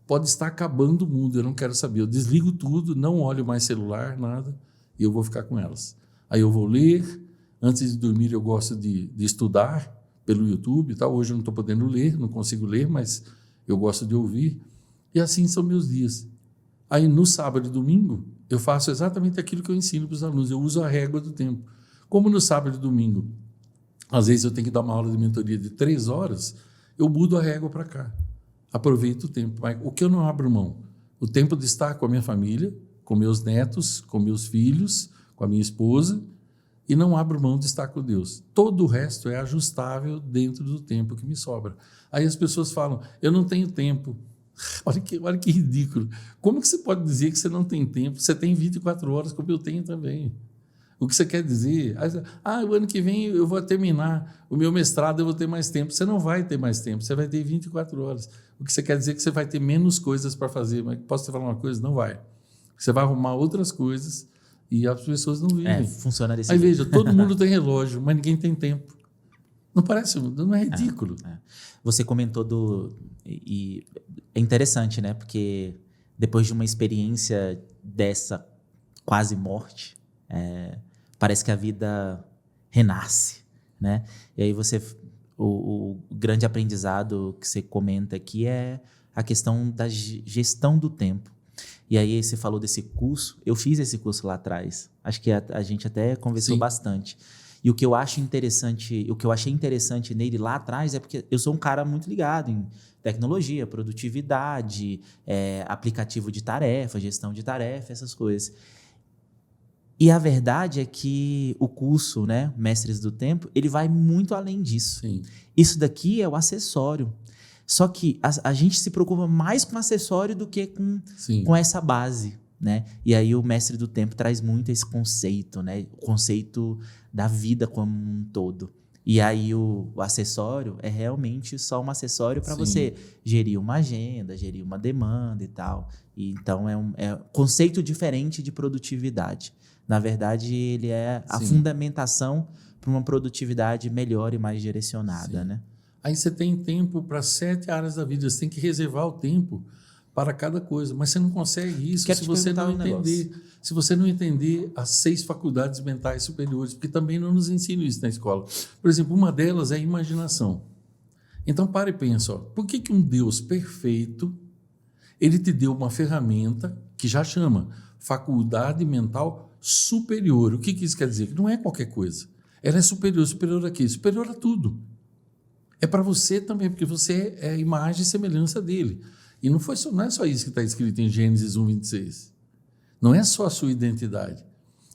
Pode estar acabando o mundo, eu não quero saber. Eu desligo tudo, não olho mais celular, nada, e eu vou ficar com elas. Aí eu vou ler, antes de dormir eu gosto de estudar pelo YouTube, tá? Hoje eu não estou podendo ler, não consigo ler, mas eu gosto de ouvir. E assim são meus dias. Aí no sábado e domingo, eu faço exatamente aquilo que eu ensino para os alunos, eu uso a régua do tempo. Como no sábado e domingo, às vezes eu tenho que dar uma aula de mentoria de 3 horas, eu mudo a régua para cá. Aproveito o tempo. Mas o que eu não abro mão? O tempo de estar com a minha família, com meus netos, com meus filhos, com a minha esposa, e não abro mão de estar com Deus. Todo o resto é ajustável dentro do tempo que me sobra. Aí as pessoas falam, eu não tenho tempo. Olha que ridículo. Como que você pode dizer que você não tem tempo? Você tem 24 horas, como eu tenho também. O que você quer dizer? O ano que vem eu vou terminar o meu mestrado, eu vou ter mais tempo. Você não vai ter mais tempo, você vai ter 24 horas. O que você quer dizer é que você vai ter menos coisas para fazer. Mas posso te falar uma coisa? Não vai. Você vai arrumar outras coisas e as pessoas não vivem. Funciona desse Aí jeito. veja, todo mundo tem relógio, mas ninguém tem tempo. Não parece, não é ridículo? Você comentou e é interessante, né? Porque depois de uma experiência dessa quase morte, parece que a vida renasce, né? E aí o grande aprendizado que você comenta aqui é a questão da gestão do tempo. E aí você falou desse curso, eu fiz esse curso lá atrás, acho que a gente até conversou bastante. E o que eu acho interessante, o que eu achei interessante nele lá atrás é porque eu sou um cara muito ligado em tecnologia, produtividade, aplicativo de tarefa, gestão de tarefa, essas coisas. E a verdade é que o curso, né, Mestres do Tempo, ele vai muito além disso. Sim. Isso daqui é o acessório. Só que a gente se preocupa mais com o acessório do que com essa base, né? E aí o Mestre do Tempo traz muito esse conceito, né? O conceito da vida como um todo. E aí o acessório é realmente só um acessório para você gerir uma agenda, gerir uma demanda e tal. E então é um conceito diferente de produtividade. Na verdade, ele é a fundamentação para uma produtividade melhor e mais direcionada, né? Aí você tem tempo para 7 áreas da vida, você tem que reservar o tempo para cada coisa, mas você não consegue isso se você não entender. Se você não entender as 6 faculdades mentais superiores, porque também não nos ensinam isso na escola. Por exemplo, uma delas é a imaginação. Então, para e pensa, por que um Deus perfeito, ele te deu uma ferramenta que já chama faculdade mental superior? O que isso quer dizer? Que não é qualquer coisa. Ela é superior. Superior a quê? Superior a tudo. É para você também, porque você é a imagem e semelhança dele. E não é só isso que está escrito em Gênesis 1:26. Não é só a sua identidade.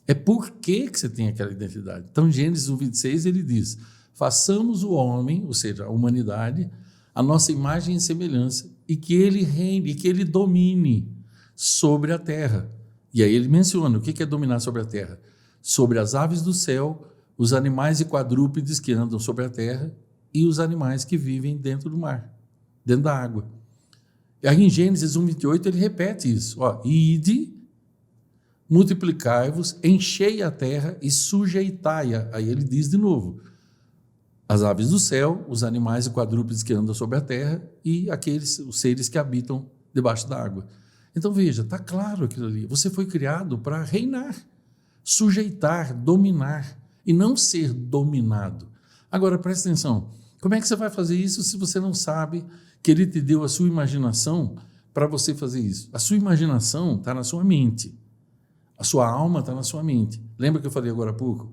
É por que você tem aquela identidade. Então, Gênesis 1:26, ele diz, façamos o homem, ou seja, a humanidade, a nossa imagem e semelhança, e que ele reine, e que ele domine sobre a terra. E aí ele menciona, o que é dominar sobre a terra? Sobre as aves do céu, os animais e quadrúpedes que andam sobre a terra, e os animais que vivem dentro do mar, dentro da água. E aí em Gênesis 1:28 ele repete isso. Ide, multiplicai-vos, enchei a terra e sujeitai-a. Aí ele diz de novo, as aves do céu, os animais e quadrúpedes que andam sobre a terra e os seres que habitam debaixo da água. Então veja, está claro aquilo ali. Você foi criado para reinar, sujeitar, dominar e não ser dominado. Agora, presta atenção, como é que você vai fazer isso se você não sabe que ele te deu a sua imaginação para você fazer isso? A sua imaginação está na sua mente. A sua alma está na sua mente. Lembra que eu falei agora há pouco?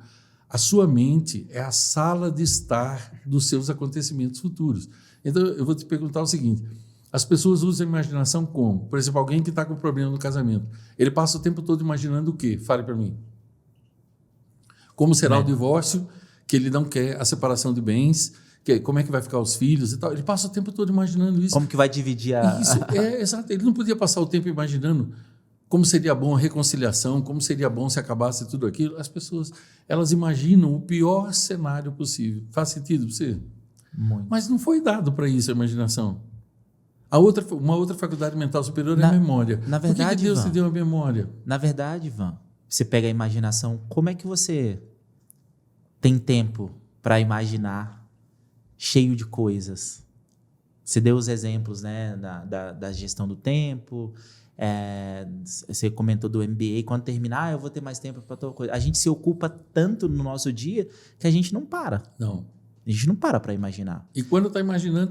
A sua mente é a sala de estar dos seus acontecimentos futuros. Então, eu vou te perguntar o seguinte, as pessoas usam a imaginação como? Por exemplo, alguém que está com problema no casamento. Ele passa o tempo todo imaginando o quê? Fale para mim. Como será o divórcio, que ele não quer a separação de bens, como é que vai ficar os filhos e tal. Ele passa o tempo todo imaginando isso. Como que vai dividir a... Isso, exato. Ele não podia passar o tempo imaginando como seria bom a reconciliação, como seria bom se acabasse tudo aquilo. As pessoas, elas imaginam o pior cenário possível. Faz sentido para você? Muito. Mas não foi dado para isso a imaginação. Uma outra faculdade mental superior é a memória. Na verdade, por que Deus Ivan, te deu a memória? Na verdade, Ivan, você pega a imaginação, como é que você tem tempo para imaginar cheio de coisas? Você deu os exemplos, né, da gestão do tempo, você comentou do MBA, quando terminar eu vou ter mais tempo para toda coisa. A gente se ocupa tanto no nosso dia que a gente não para. Não. A gente não para imaginar. E quando está imaginando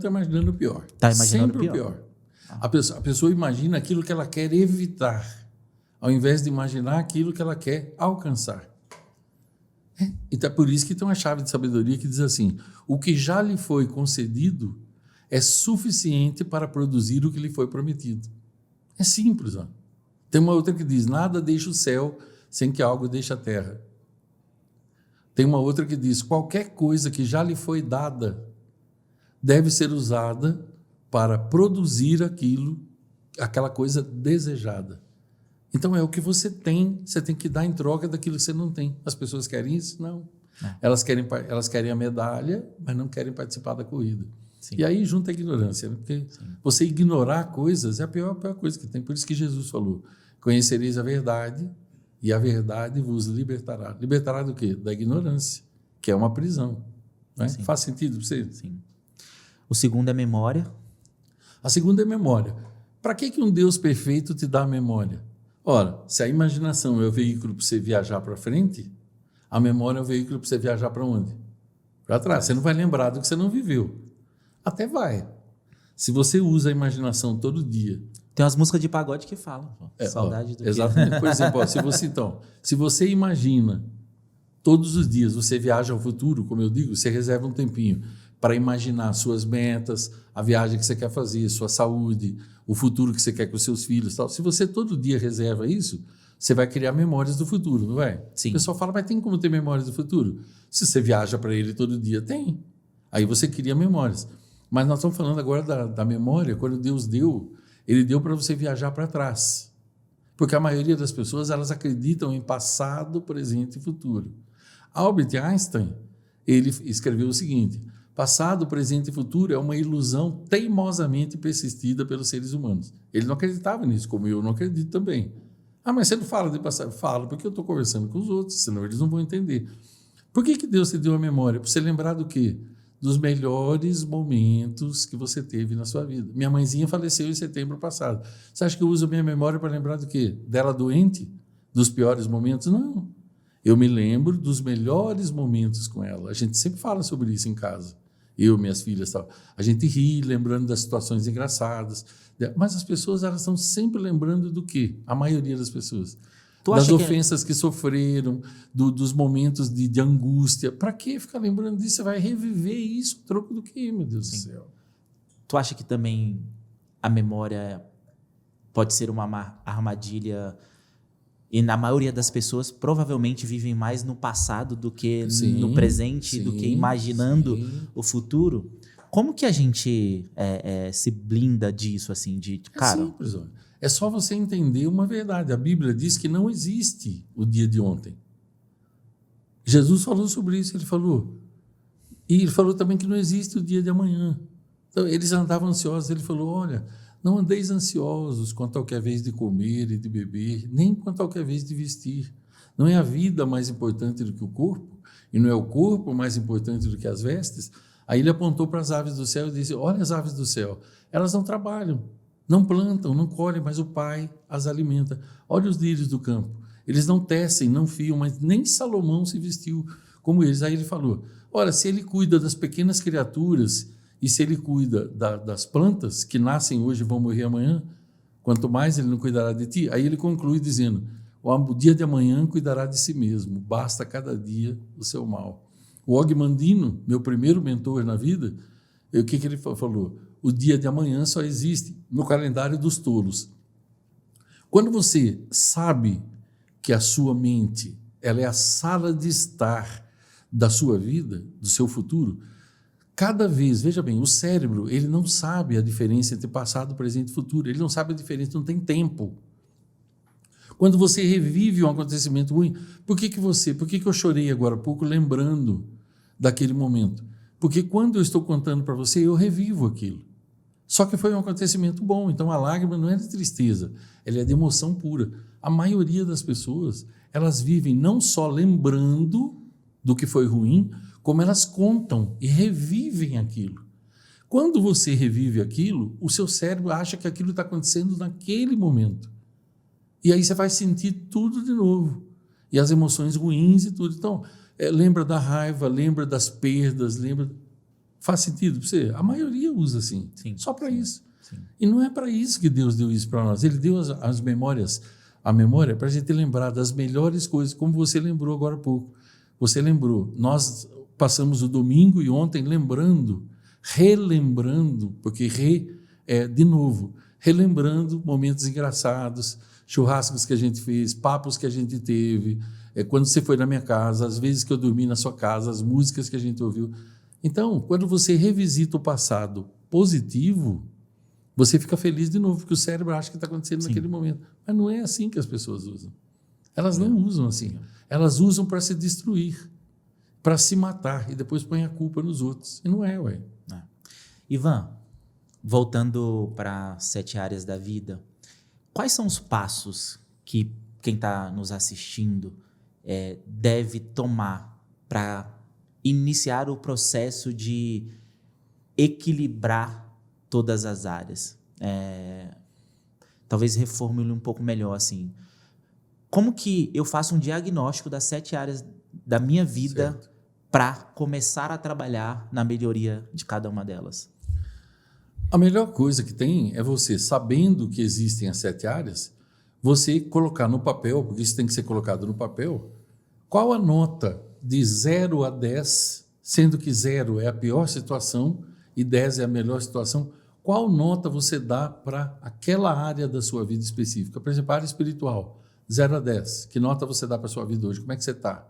o pior. Está imaginando sempre o pior. A pessoa imagina aquilo que ela quer evitar, ao invés de imaginar aquilo que ela quer alcançar. Então é por isso que tem uma chave de sabedoria que diz assim, o que já lhe foi concedido é suficiente para produzir o que lhe foi prometido. É simples. Ó. Tem uma outra que diz, nada deixa o céu sem que algo deixe a terra. Tem uma outra que diz, qualquer coisa que já lhe foi dada deve ser usada para produzir aquela coisa desejada. Então é o que você tem que dar em troca daquilo que você não tem. As pessoas querem isso? Não. Elas querem a medalha, mas não querem participar da corrida. Sim. E aí junta a ignorância, né? Porque você ignorar coisas é a pior coisa que tem. Por isso que Jesus falou, conhecereis a verdade e a verdade vos libertará. Libertará do quê? Da ignorância, que é uma prisão. Né? Faz sentido para você? Sim. O segundo é memória. A segunda é memória. Para que um Deus perfeito te dá a memória? Ora, se a imaginação é o veículo para você viajar para frente, a memória é o veículo para você viajar para onde? Para trás. Você não vai lembrar do que você não viveu. Até vai. Se você usa a imaginação todo dia. Tem umas músicas de pagode que falam. Saudade do exatamente. Por exemplo, se você imagina todos os dias, você viaja ao futuro, como eu digo, você reserva um tempinho para imaginar suas metas, a viagem que você quer fazer, sua saúde, o futuro que você quer com os seus filhos. Tal. Se você todo dia reserva isso, você vai criar memórias do futuro, não é? Sim. O pessoal fala, mas tem como ter memórias do futuro? Se você viaja para ele todo dia, tem. Aí você cria memórias. Mas nós estamos falando agora da memória, quando Deus deu, Ele deu para você viajar para trás. Porque a maioria das pessoas, elas acreditam em passado, presente e futuro. Albert Einstein, ele escreveu o seguinte, passado, presente e futuro é uma ilusão teimosamente persistida pelos seres humanos. Ele não acreditava nisso, como eu não acredito também. Ah, mas você não fala de passado? Falo, porque eu estou conversando com os outros, senão eles não vão entender. Por que Deus te deu a memória? Para você lembrar do quê? Dos melhores momentos que você teve na sua vida. Minha mãezinha faleceu em setembro passado. Você acha que eu uso a minha memória para lembrar do quê? Dela doente? Dos piores momentos? Não. Eu me lembro dos melhores momentos com ela. A gente sempre fala sobre isso em casa. Eu, minhas filhas, tal. A gente ri lembrando das situações engraçadas. Mas as pessoas, elas estão sempre lembrando do quê? A maioria das pessoas. Das ofensas que sofreram, dos momentos de angústia. Para que ficar lembrando disso? Você vai reviver isso, troco do quê, meu Deus do céu? Tu acha que também a memória pode ser uma armadilha e na maioria das pessoas provavelmente vivem mais no passado do que no presente, do que imaginando o futuro? Como que a gente se blinda disso, assim, cara? É simples, olha. É só você entender uma verdade. A Bíblia diz que não existe o dia de ontem. Jesus falou sobre isso, ele falou. E ele falou também que não existe o dia de amanhã. Então, eles andavam ansiosos, ele falou, olha, Não andeis ansiosos quanto ao que é vez de comer e de beber, nem quanto ao que é vez de vestir. Não é a vida mais importante do que o corpo? E não é o corpo mais importante do que as vestes? Aí ele apontou para as aves do céu e disse, olha as aves do céu, elas não trabalham, não plantam, não colhem, mas o Pai as alimenta. Olha os lírios do campo, eles não tecem, não fiam, mas nem Salomão se vestiu como eles. Aí ele falou, ora, se ele cuida das pequenas criaturas e se ele cuida das plantas que nascem hoje e vão morrer amanhã, quanto mais ele não cuidará de ti. Aí ele conclui dizendo, o dia de amanhã cuidará de si mesmo, basta cada dia o seu mal. O Og Mandino, meu primeiro mentor na vida, o que ele falou? O dia de amanhã só existe no calendário dos tolos. Quando você sabe que a sua mente ela é a sala de estar da sua vida, do seu futuro, cada vez, veja bem, o cérebro ele não sabe a diferença entre passado, presente e futuro, ele não sabe a diferença, não tem tempo. Quando você revive um acontecimento ruim, por que eu chorei agora há pouco lembrando daquele momento? Porque quando eu estou contando para você, eu revivo aquilo. Só que foi um acontecimento bom, então a lágrima não é de tristeza, ela é de emoção pura. A maioria das pessoas, elas vivem não só lembrando do que foi ruim, como elas contam e revivem aquilo. Quando você revive aquilo, o seu cérebro acha que aquilo está acontecendo naquele momento. E aí você vai sentir tudo de novo. E as emoções ruins e tudo. Então, lembra da raiva, lembra das perdas, lembra... Faz sentido para você? A maioria usa assim, sim, só para isso. Sim. E não é para isso que Deus deu isso para nós. Ele deu as memórias, a memória para a gente lembrar das melhores coisas, como você lembrou agora há pouco. Você lembrou. Nós passamos o domingo e ontem lembrando, relembrando, porque de novo, relembrando momentos engraçados, churrascos que a gente fez, papos que a gente teve, quando você foi na minha casa, as vezes que eu dormi na sua casa, as músicas que a gente ouviu. Então, quando você revisita o passado positivo, você fica feliz de novo, porque o cérebro acha que está acontecendo Sim. naquele momento. Mas não é assim que as pessoas usam. Elas não usam assim. Elas usam para se destruir, para se matar, e depois põem a culpa nos outros. E não é, ué. Ivan, voltando para 7 áreas da vida, quais são os passos que quem está nos assistindo deve tomar para iniciar o processo de equilibrar todas as áreas? Talvez reformule um pouco melhor assim. Como que eu faço um diagnóstico das 7 áreas da minha vida para começar a trabalhar na melhoria de cada uma delas? A melhor coisa que tem é você, sabendo que existem as 7 áreas, você colocar no papel, porque isso tem que ser colocado no papel, qual a nota de 0 a 10, sendo que 0 é a pior situação e 10 é a melhor situação, qual nota você dá para aquela área da sua vida específica? Por exemplo, a área espiritual, 0 a 10, que nota você dá para a sua vida hoje? Como é que você está?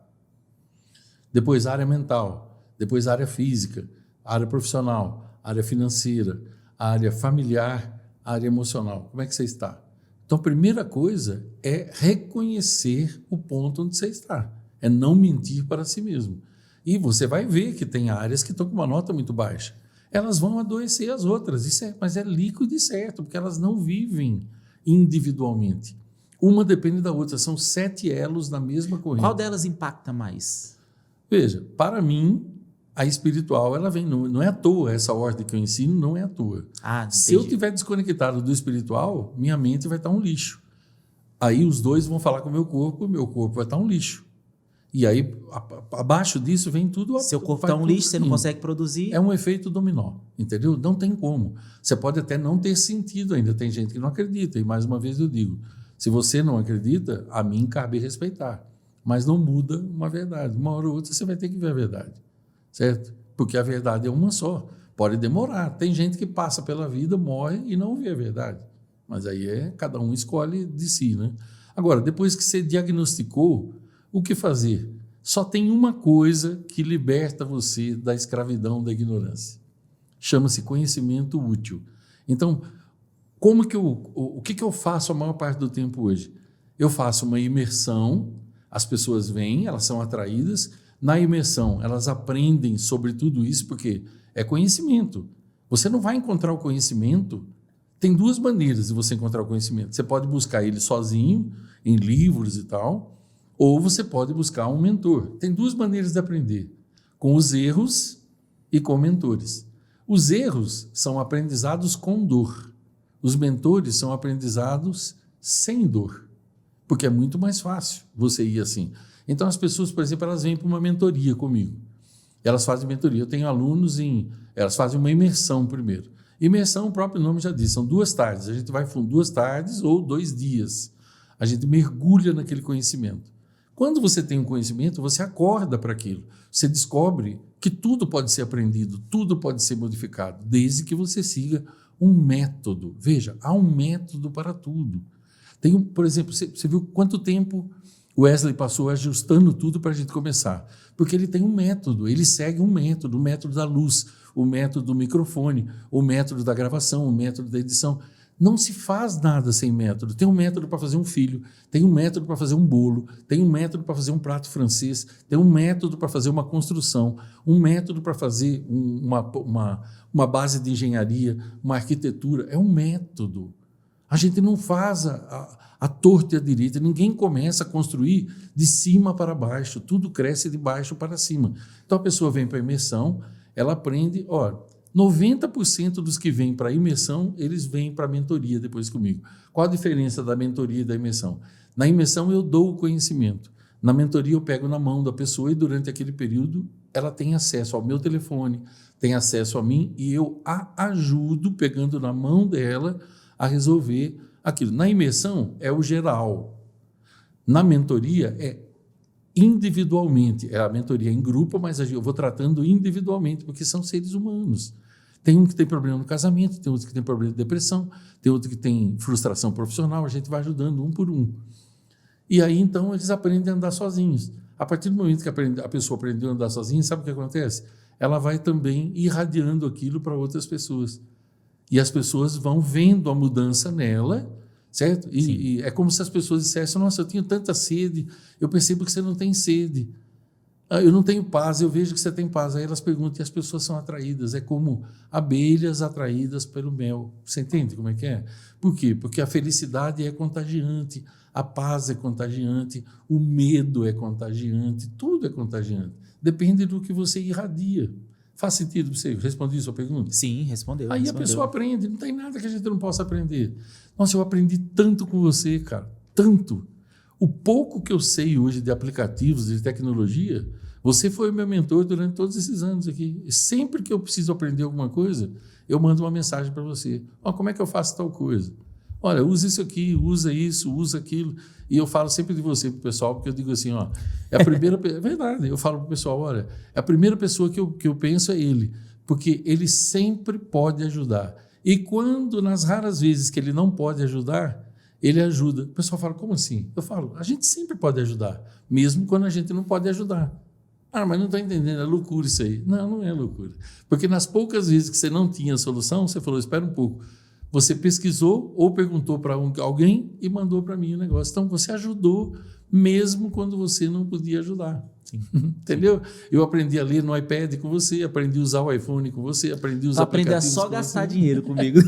Depois, a área mental, depois a área física, a área profissional, a área financeira, a área familiar, a área emocional. Como é que você está? Então, a primeira coisa é reconhecer o ponto onde você está. É não mentir para si mesmo. E você vai ver que tem áreas que estão com uma nota muito baixa. Elas vão adoecer as outras, mas é líquido e certo, porque elas não vivem individualmente. Uma depende da outra, são 7 elos na mesma corrente. Qual delas impacta mais? Veja, para mim, a espiritual, ela vem, não é à toa, essa ordem que eu ensino não é à toa. Se eu estiver desconectado do espiritual, minha mente vai estar um lixo. Aí os dois vão falar com o meu corpo vai estar um lixo. E aí, abaixo disso, vem tudo... Seu corpo está um lixo, você não consegue produzir. É um efeito dominó, entendeu? Não tem como. Você pode até não ter sentido ainda, tem gente que não acredita, e mais uma vez eu digo, se você não acredita, a mim cabe respeitar. Mas não muda uma verdade. Uma hora ou outra você vai ter que ver a verdade. Certo? Porque a verdade é uma só. Pode demorar. Tem gente que passa pela vida, morre e não vê a verdade. Mas aí cada um escolhe de si, né? Agora, depois que você diagnosticou, o que fazer? Só tem uma coisa que liberta você da escravidão, da ignorância. Chama-se conhecimento útil. Então, o que eu faço a maior parte do tempo hoje? Eu faço uma imersão, as pessoas vêm, elas são atraídas. Na imersão, elas aprendem sobre tudo isso, porque é conhecimento. Você não vai encontrar o conhecimento tem duas maneiras de você encontrar o conhecimento. Você pode buscar ele sozinho, em livros e tal, ou você pode buscar um mentor. Tem duas maneiras de aprender, com os erros e com mentores. Os erros são aprendizados com dor. Os mentores são aprendizados sem dor, porque é muito mais fácil você ir assim. Então, as pessoas, por exemplo, elas vêm para uma mentoria comigo. Elas fazem mentoria. Eu tenho alunos elas fazem uma imersão primeiro. Imersão, o próprio nome já diz, são 2 tardes. A gente vai 2 tardes ou 2 dias. A gente mergulha naquele conhecimento. Quando você tem um conhecimento, você acorda para aquilo. Você descobre que tudo pode ser aprendido, tudo pode ser modificado, desde que você siga um método. Veja, há um método para tudo. Por exemplo, você viu quanto tempo o Wesley passou ajustando tudo para a gente começar? Porque ele tem um método, ele segue um método, o método da luz, o método do microfone, o método da gravação, o método da edição. Não se faz nada sem método. Tem um método para fazer um filho, tem um método para fazer um bolo, tem um método para fazer um prato francês, tem um método para fazer uma construção, um método para fazer uma base de engenharia, uma arquitetura. É um método. A gente não faz a torta e a direita, ninguém começa a construir de cima para baixo, tudo cresce de baixo para cima. Então a pessoa vem para a imersão, ela aprende, 90% dos que vêm para a imersão, eles vêm para a mentoria depois comigo. Qual a diferença da mentoria e da imersão? Na imersão eu dou o conhecimento, na mentoria eu pego na mão da pessoa e durante aquele período ela tem acesso ao meu telefone, tem acesso a mim e eu a ajudo pegando na mão dela a resolver aquilo. Na imersão é o geral. Na mentoria é individualmente. É a mentoria em grupo, mas eu vou tratando individualmente, porque são seres humanos. Tem um que tem problema no casamento, tem outro que tem problema de depressão, tem outro que tem frustração profissional, a gente vai ajudando um por um. E aí, então, eles aprendem a andar sozinhos. A partir do momento que a pessoa aprendeu a andar sozinha, sabe o que acontece? Ela vai também irradiando aquilo para outras pessoas. E as pessoas vão vendo a mudança nela, certo? E é como se as pessoas dissessem, nossa, eu tenho tanta sede, eu percebo que você não tem sede. Eu não tenho paz, eu vejo que você tem paz. Aí elas perguntam e as pessoas são atraídas. É como abelhas atraídas pelo mel. Você entende como é que é? Por quê? Porque a felicidade é contagiante, a paz é contagiante, o medo é contagiante, tudo é contagiante. Depende do que você irradia. Faz sentido para você? Respondi a sua pergunta? Sim, respondeu. Aí a pessoa aprende, não tem nada que a gente não possa aprender. Nossa, eu aprendi tanto com você, cara, tanto. O pouco que eu sei hoje de aplicativos, de tecnologia, você foi o meu mentor durante todos esses anos aqui. E sempre que eu preciso aprender alguma coisa, eu mando uma mensagem para você. Como é que eu faço tal coisa? Olha, usa isso aqui, usa isso, usa aquilo. E eu falo sempre de você para o pessoal, porque eu digo assim, é a primeira... É verdade, eu falo para o pessoal, olha, a primeira pessoa que eu penso é ele, porque ele sempre pode ajudar. E quando, nas raras vezes que ele não pode ajudar, ele ajuda. O pessoal fala, como assim? Eu falo, a gente sempre pode ajudar, mesmo quando a gente não pode ajudar. Mas não está entendendo, é loucura isso aí. Não, não é loucura. Porque nas poucas vezes que você não tinha solução, você falou, espera um pouco. Você pesquisou ou perguntou para alguém e mandou para mim o negócio. Então, você ajudou mesmo quando você não podia ajudar. Sim. Entendeu? Eu aprendi a ler no iPad com você, aprendi a usar o iPhone com você, aprendi a usar aplicativos. Aprender a só gastar dinheiro comigo.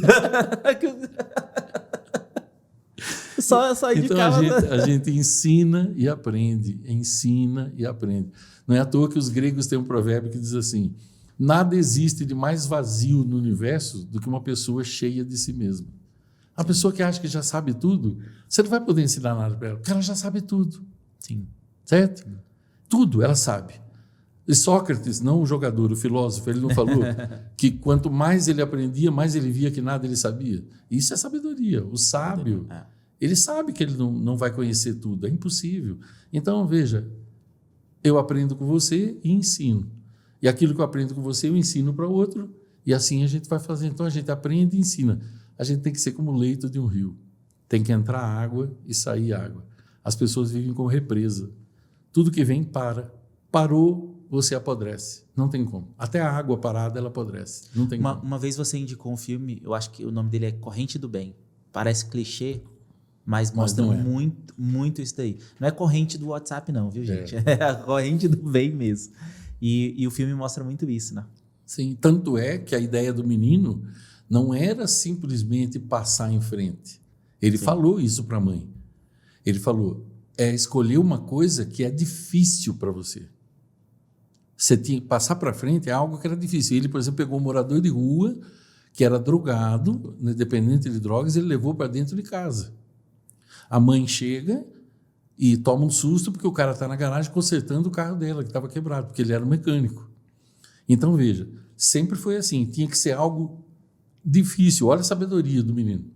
só indicava. Então, a gente ensina e aprende, ensina e aprende. Não é à toa que os gregos têm um provérbio que diz assim, nada existe de mais vazio no universo do que uma pessoa cheia de si mesma. A pessoa que acha que já sabe tudo, você não vai poder ensinar nada para ela, porque ela já sabe tudo. Sim. Certo? Sim. Tudo ela sabe. E Sócrates, não o jogador, o filósofo, ele não falou que quanto mais ele aprendia, mais ele via que nada ele sabia? Isso é sabedoria. O sábio, ele sabe que ele não vai conhecer tudo, é impossível. Então, veja, eu aprendo com você e ensino. E aquilo que eu aprendo com você, eu ensino para o outro, e assim a gente vai fazer. Então, a gente aprende e ensina. A gente tem que ser como o leito de um rio. Tem que entrar água e sair água. As pessoas vivem como represa. Tudo que vem para. Parou, você apodrece. Não tem como. Até a água parada, ela apodrece. Não tem como. Uma vez você indicou um filme, eu acho que o nome dele é Corrente do Bem. Parece clichê, mas mostra muito, muito isso daí. Não é corrente do WhatsApp não, viu, gente? É a corrente do bem mesmo. E o filme mostra muito isso, né? Sim, tanto é que a ideia do menino Não era simplesmente passar em frente. Ele falou isso para a mãe. Ele falou, escolher uma coisa que é difícil para você. Você tinha que passar para frente é algo que era difícil. Ele, por exemplo, pegou um morador de rua que era drogado, né, dependente de drogas, ele levou para dentro de casa. A mãe chega e toma um susto porque o cara está na garagem consertando o carro dela, que estava quebrado, porque ele era um mecânico. Então, veja, sempre foi assim, tinha que ser algo difícil. Olha a sabedoria do menino.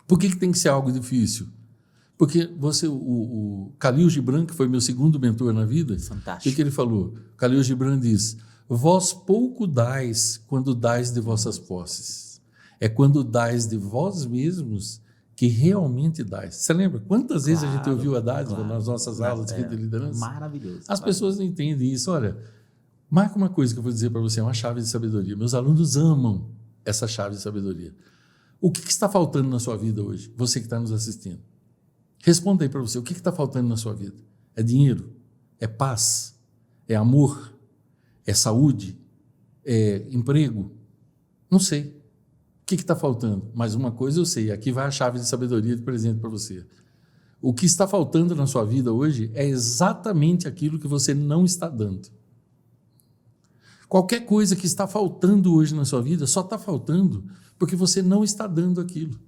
Por que tem que ser algo difícil? Porque o Khalil Gibran, que foi meu segundo mentor na vida, fantástico. o que ele falou? Khalil Gibran diz, vós pouco dais quando dais de vossas posses. É quando dais de vós mesmos que realmente dais. Você lembra? Quantas vezes a gente ouviu a dádiva nas nossas aulas de liderança? Maravilhoso. As pessoas não entendem isso. Olha, marca uma coisa que eu vou dizer para você, é uma chave de sabedoria. Meus alunos amam essa chave de sabedoria. O que está faltando na sua vida hoje? Você que está nos assistindo. Responda aí para você, o que está faltando na sua vida? É dinheiro? É paz? É amor? É saúde? É emprego? Não sei. O que está faltando? Mas uma coisa eu sei, aqui vai a chave de sabedoria de presente para você. O que está faltando na sua vida hoje é exatamente aquilo que você não está dando. Qualquer coisa que está faltando hoje na sua vida só está faltando porque você não está dando aquilo.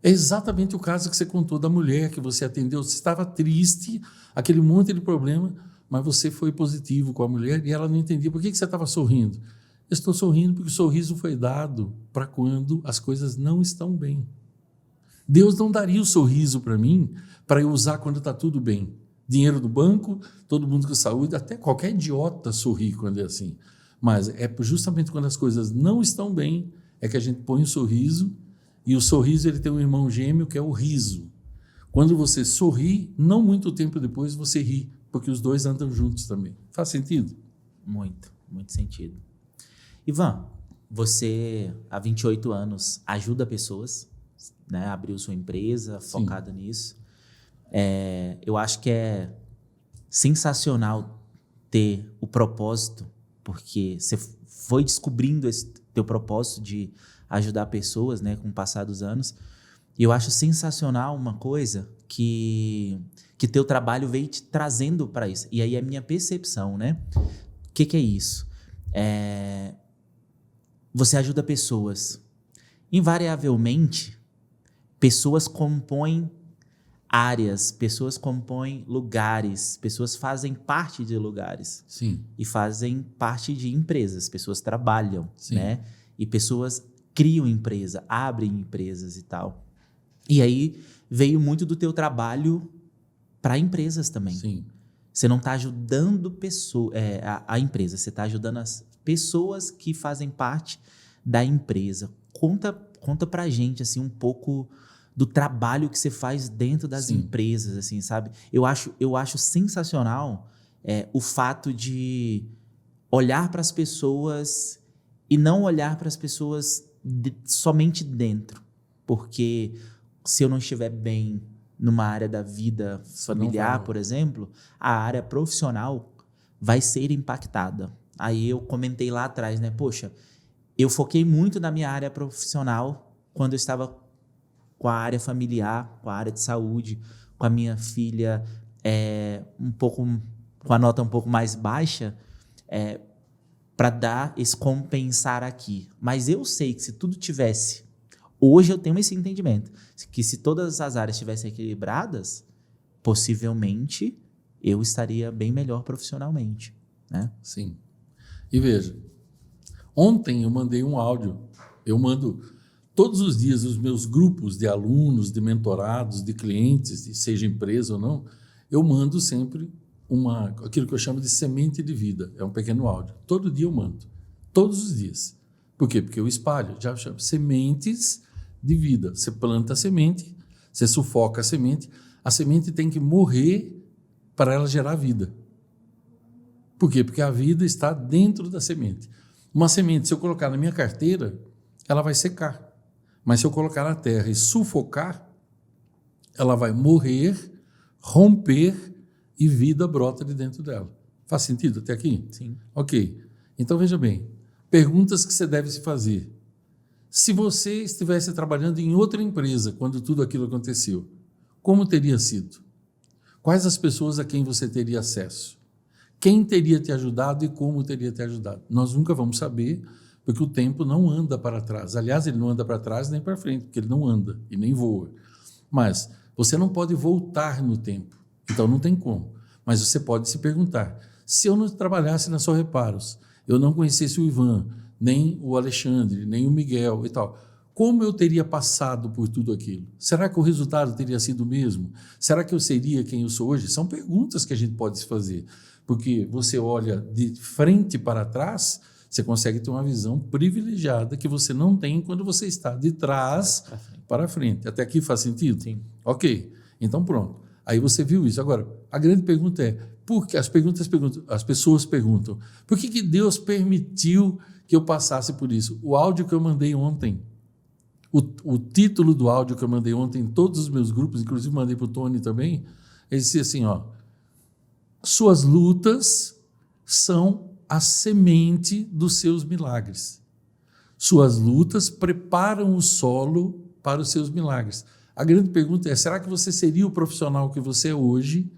É exatamente o caso que você contou da mulher que você atendeu. Você estava triste, aquele monte de problema, mas você foi positivo com a mulher e ela não entendia. Por que você estava sorrindo? Eu estou sorrindo porque o sorriso foi dado para quando as coisas não estão bem. Deus não daria o sorriso para mim para eu usar quando está tudo bem. Dinheiro do banco, todo mundo com saúde, até qualquer idiota sorri quando é assim. Mas é justamente quando as coisas não estão bem é que a gente põe um sorriso. E o sorriso ele tem um irmão gêmeo que é o riso. Quando você sorri, não muito tempo depois você ri, porque os dois andam juntos também. Faz sentido? Muito sentido. Ivan, você há 28 anos ajuda pessoas, né? Abriu sua empresa focada nisso. Eu acho que é sensacional ter o propósito, porque você foi descobrindo esse teu propósito de ajudar pessoas, né, com o passar dos anos. E eu acho sensacional uma coisa que teu trabalho veio te trazendo para isso. E aí é a minha percepção, né? O que é isso? Você ajuda pessoas. Invariavelmente, pessoas compõem áreas, pessoas compõem lugares, pessoas fazem parte de lugares. Sim. E fazem parte de empresas, pessoas trabalham, Sim. né? E pessoas criam empresa, abrem empresas e tal. E aí veio muito do teu trabalho para empresas também. Sim. Você não está ajudando a empresa, você está ajudando as pessoas que fazem parte da empresa. Conta pra gente assim, um pouco do trabalho que você faz dentro das empresas, assim, sabe? Eu acho sensacional o fato de olhar para as pessoas e não olhar para as pessoas somente dentro. Porque se eu não estiver bem numa área da vida familiar, por exemplo, a área profissional vai ser impactada. Aí eu comentei lá atrás, né? Poxa, eu foquei muito na minha área profissional quando eu estava com a área familiar, com a área de saúde, com a minha filha com a nota um pouco mais baixa, para dar esse compensar aqui. Mas eu sei que se tudo tivesse... Hoje eu tenho esse entendimento, que se todas as áreas estivessem equilibradas, possivelmente eu estaria bem melhor profissionalmente, né? Sim. E veja, ontem eu mandei um áudio. Eu mando todos os dias os meus grupos de alunos, de mentorados, de clientes, seja empresa ou não, eu mando sempre aquilo que eu chamo de semente de vida. É um pequeno áudio. Todo dia eu mando. Todos os dias. Por quê? Porque eu espalho. Já chamo sementes de vida. Você planta a semente, você sufoca a semente tem que morrer para ela gerar vida. Por quê? Porque a vida está dentro da semente. Uma semente, se eu colocar na minha carteira, ela vai secar. Mas se eu colocar na terra e sufocar, ela vai morrer, romper e vida brota de dentro dela. Faz sentido até aqui? Sim. Ok. Então, veja bem, perguntas que você deve se fazer. Se você estivesse trabalhando em outra empresa quando tudo aquilo aconteceu, como teria sido? Quais as pessoas a quem você teria acesso? Quem teria te ajudado e como teria te ajudado? Nós nunca vamos saber, porque o tempo não anda para trás. Aliás, ele não anda para trás nem para frente, porque ele não anda e nem voa. Mas você não pode voltar no tempo, então não tem como. Mas você pode se perguntar, se eu não trabalhasse na Só Reparos, eu não conhecesse o Ivan, nem o Alexandre, nem o Miguel e tal, como eu teria passado por tudo aquilo? Será que o resultado teria sido o mesmo? Será que eu seria quem eu sou hoje? São perguntas que a gente pode se fazer, porque você olha de frente para trás, você consegue ter uma visão privilegiada que você não tem quando você está de trás para frente. Até aqui faz sentido? Sim. Ok, então pronto. Aí você viu isso. Agora, a grande pergunta é, por que as pessoas perguntam, por que Deus permitiu que eu passasse por isso? O áudio que eu mandei ontem, o título do áudio que eu mandei ontem em todos os meus grupos, inclusive mandei para o Tony também, ele disse assim, ó, suas lutas são a semente dos seus milagres. Suas lutas preparam o solo para os seus milagres. A grande pergunta é, será que você seria o profissional que você é hoje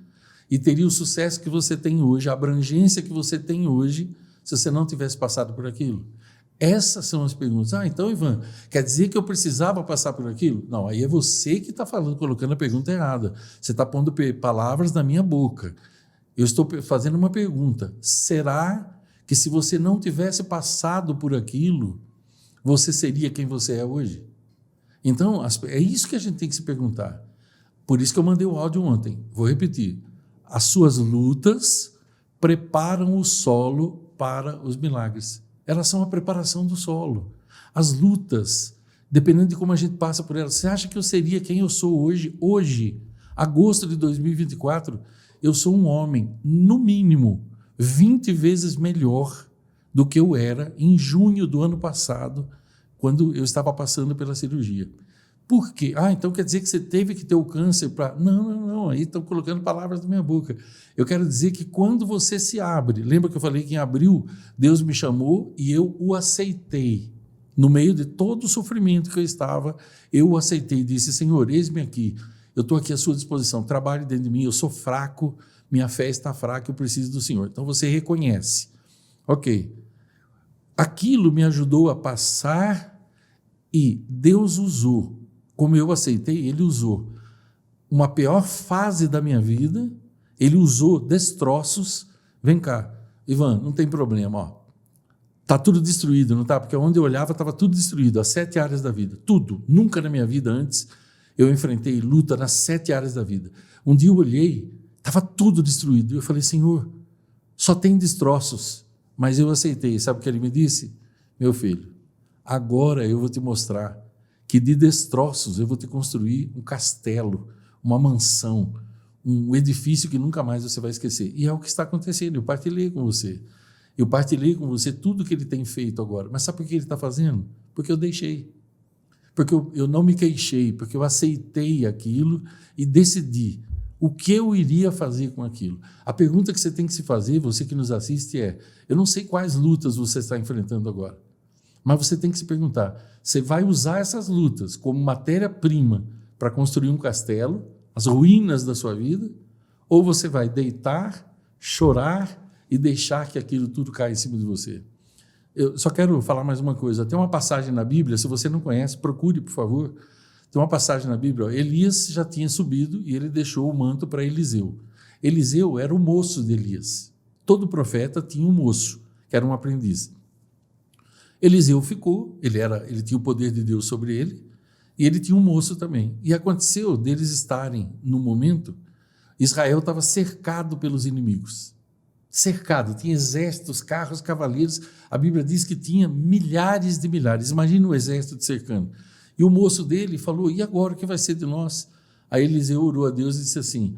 e teria o sucesso que você tem hoje, a abrangência que você tem hoje, se você não tivesse passado por aquilo? Essas são as perguntas. Então, Ivan, quer dizer que eu precisava passar por aquilo? Não, aí é você que está falando, colocando a pergunta errada. Você está pondo palavras na minha boca. Eu estou fazendo uma pergunta. Será que se você não tivesse passado por aquilo, você seria quem você é hoje? Então, é isso que a gente tem que se perguntar. Por isso que eu mandei o áudio ontem. Vou repetir. As suas lutas preparam o solo para os milagres. Elas são a preparação do solo. As lutas, dependendo de como a gente passa por elas, você acha que eu seria quem eu sou hoje? Hoje, agosto de 2024, eu sou um homem, no mínimo, 20 vezes melhor do que eu era em junho do ano passado, quando eu estava passando pela cirurgia. Por quê? Então quer dizer que você teve que ter o câncer para... Não, aí estão colocando palavras na minha boca. Eu quero dizer que quando você se abre, lembra que eu falei que em abril Deus me chamou e eu o aceitei. No meio de todo o sofrimento que eu estava, eu o aceitei e disse, Senhor, eis-me aqui, eu estou aqui à sua disposição, trabalhe dentro de mim, eu sou fraco, minha fé está fraca, eu preciso do Senhor. Então você reconhece. Ok. Aquilo me ajudou a passar e Deus usou. Como eu aceitei, ele usou uma pior fase da minha vida, ele usou destroços. Vem cá, Ivan, não tem problema, ó. Está tudo destruído, não está? Porque onde eu olhava estava tudo destruído, as 7 áreas da vida, tudo. Nunca na minha vida antes eu enfrentei luta nas 7 áreas da vida. Um dia eu olhei, estava tudo destruído. Eu falei, Senhor, só tem destroços. Mas eu aceitei. Sabe o que ele me disse? Meu filho, agora eu vou te mostrar que de destroços eu vou te construir um castelo, uma mansão, um edifício que nunca mais você vai esquecer. E é o que está acontecendo. Eu partilhei com você. Eu partilhei com você tudo que ele tem feito agora. Mas sabe por que ele está fazendo? Porque eu deixei. Porque eu não me queixei, porque eu aceitei aquilo e decidi o que eu iria fazer com aquilo. A pergunta que você tem que se fazer, você que nos assiste, é, eu não sei quais lutas você está enfrentando agora, mas você tem que se perguntar, você vai usar essas lutas como matéria-prima para construir um castelo, as ruínas da sua vida, ou você vai deitar, chorar e deixar que aquilo tudo caia em cima de você? Eu só quero falar mais uma coisa. Tem uma passagem na Bíblia, se você não conhece, procure, por favor. Tem uma passagem na Bíblia, ó, Elias já tinha subido e ele deixou o manto para Eliseu. Eliseu era o moço de Elias. Todo profeta tinha um moço, que era um aprendiz. Eliseu ficou, ele tinha o poder de Deus sobre ele, e ele tinha um moço também. E aconteceu deles estarem, no momento, Israel estava cercado pelos inimigos. Cercado, tinha exércitos, carros, cavaleiros. A Bíblia diz que tinha milhares de milhares. Imagina o exército te cercando. E o moço dele falou, e agora o que vai ser de nós? Aí Eliseu orou a Deus e disse assim,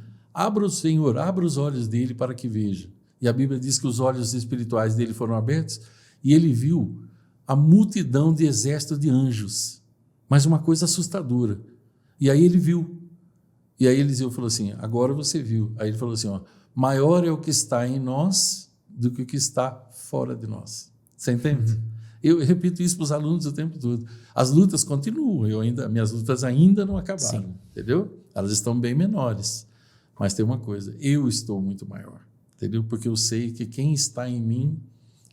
Senhor, abra os olhos dele para que veja. E a Bíblia diz que os olhos espirituais dele foram abertos e ele viu a multidão de exército de anjos. Mas uma coisa assustadora. E aí ele viu. E aí Eliseu falou assim, agora você viu. Aí ele falou assim, maior é o que está em nós do que o que está fora de nós. Você entende? Eu repito isso para os alunos o tempo todo. As lutas continuam, minhas lutas ainda não acabaram, Sim. entendeu? Elas estão bem menores. Mas tem uma coisa, eu estou muito maior, entendeu? Porque eu sei que quem está em mim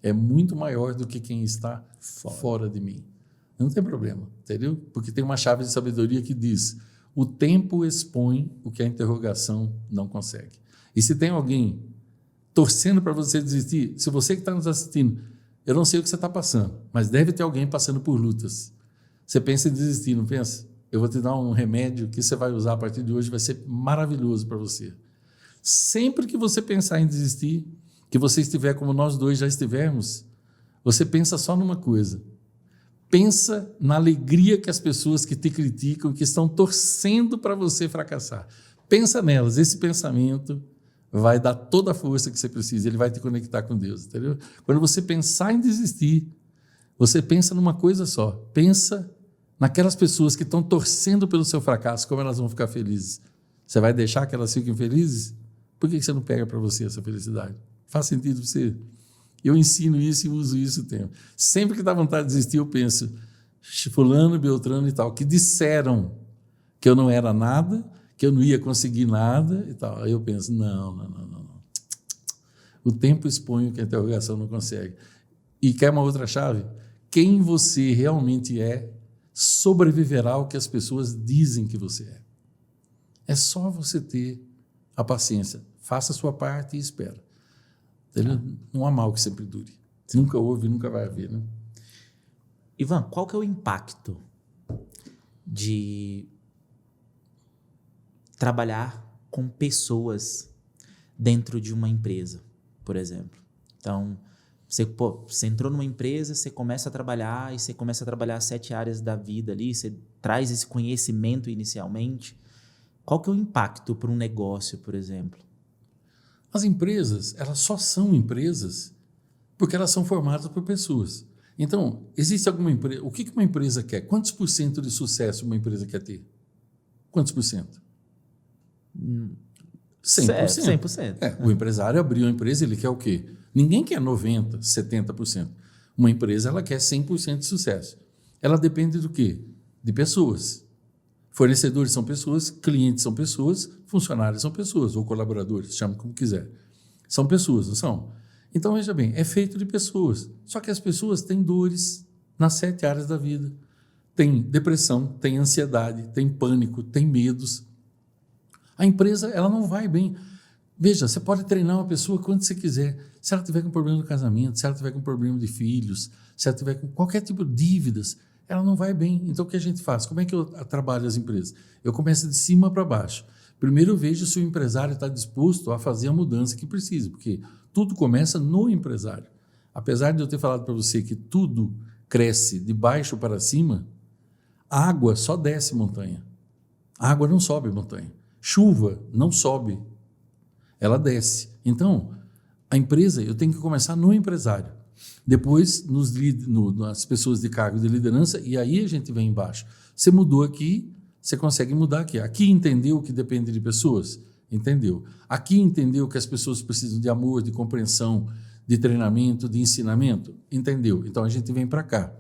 é muito maior do que quem está fora de mim. Não tem problema, entendeu? Porque tem uma chave de sabedoria que diz: o tempo expõe o que a interrogação não consegue. E se tem alguém torcendo para você desistir, se você que está nos assistindo, eu não sei o que você está passando, mas deve ter alguém passando por lutas. Você pensa em desistir, não pensa? Eu vou te dar um remédio que você vai usar a partir de hoje, vai ser maravilhoso para você. Sempre que você pensar em desistir, que você estiver como nós dois já estivemos, você pensa só numa coisa. Pensa na alegria que as pessoas que te criticam, que estão torcendo para você fracassar. Pensa nelas. Esse pensamento vai dar toda a força que você precisa. Ele vai te conectar com Deus, entendeu? Quando você pensar em desistir, você pensa numa coisa só. Pensa naquelas pessoas que estão torcendo pelo seu fracasso, como elas vão ficar felizes. Você vai deixar que elas fiquem felizes? Por que você não pega para você essa felicidade? Faz sentido para você? Eu ensino isso e uso isso o tempo. Sempre que dá vontade de desistir, eu penso, fulano, beltrano e tal, que disseram que eu não era nada, que eu não ia conseguir nada e tal. Aí eu penso, não. O tempo expõe o que a interrogação não consegue. E quer uma outra chave? Quem você realmente é sobreviverá ao que as pessoas dizem que você é. É só você ter a paciência. Faça a sua parte e espera. Não há mal que sempre dure. Nunca houve e nunca vai haver, né? Ivan, qual que é o impacto de trabalhar com pessoas dentro de uma empresa, por exemplo? Então, você entrou numa empresa, você começa a trabalhar e você começa a trabalhar 7 áreas da vida ali, você traz esse conhecimento inicialmente. Qual que é o impacto para um negócio, por exemplo? As empresas, elas só são empresas porque elas são formadas por pessoas. Então, existe alguma empresa... O que uma empresa quer? Quantos por cento de sucesso uma empresa quer ter? Quantos por cento? 100%. 100%. O empresário abriu a empresa, ele quer o quê? Ninguém quer 90%, 70%. Uma empresa, ela quer 100% de sucesso. Ela depende do quê? De pessoas. Fornecedores são pessoas, clientes são pessoas, funcionários são pessoas, ou colaboradores, chame como quiser. São pessoas, não são? Então, veja bem, é feito de pessoas. Só que as pessoas têm dores nas 7 áreas da vida. Tem depressão, tem ansiedade, tem pânico, tem medos. A empresa, ela não vai bem. Veja, você pode treinar uma pessoa quando você quiser. Se ela tiver com problema no casamento, se ela tiver com problema de filhos, se ela tiver com qualquer tipo de dívidas, ela não vai bem. Então, o que a gente faz? Como é que eu trabalho as empresas? Eu começo de cima para baixo. Primeiro, eu vejo se o empresário está disposto a fazer a mudança que precisa, porque tudo começa no empresário. Apesar de eu ter falado para você que tudo cresce de baixo para cima, a água só desce montanha. A água não sobe montanha. Chuva não sobe, ela desce. Então, a empresa, eu tenho que começar no empresário. Depois, nas pessoas de cargo de liderança, e aí a gente vem embaixo. Você mudou aqui, você consegue mudar aqui. Aqui entendeu que depende de pessoas? Entendeu. Aqui entendeu que as pessoas precisam de amor, de compreensão, de treinamento, de ensinamento? Entendeu. Então, a gente vem para cá.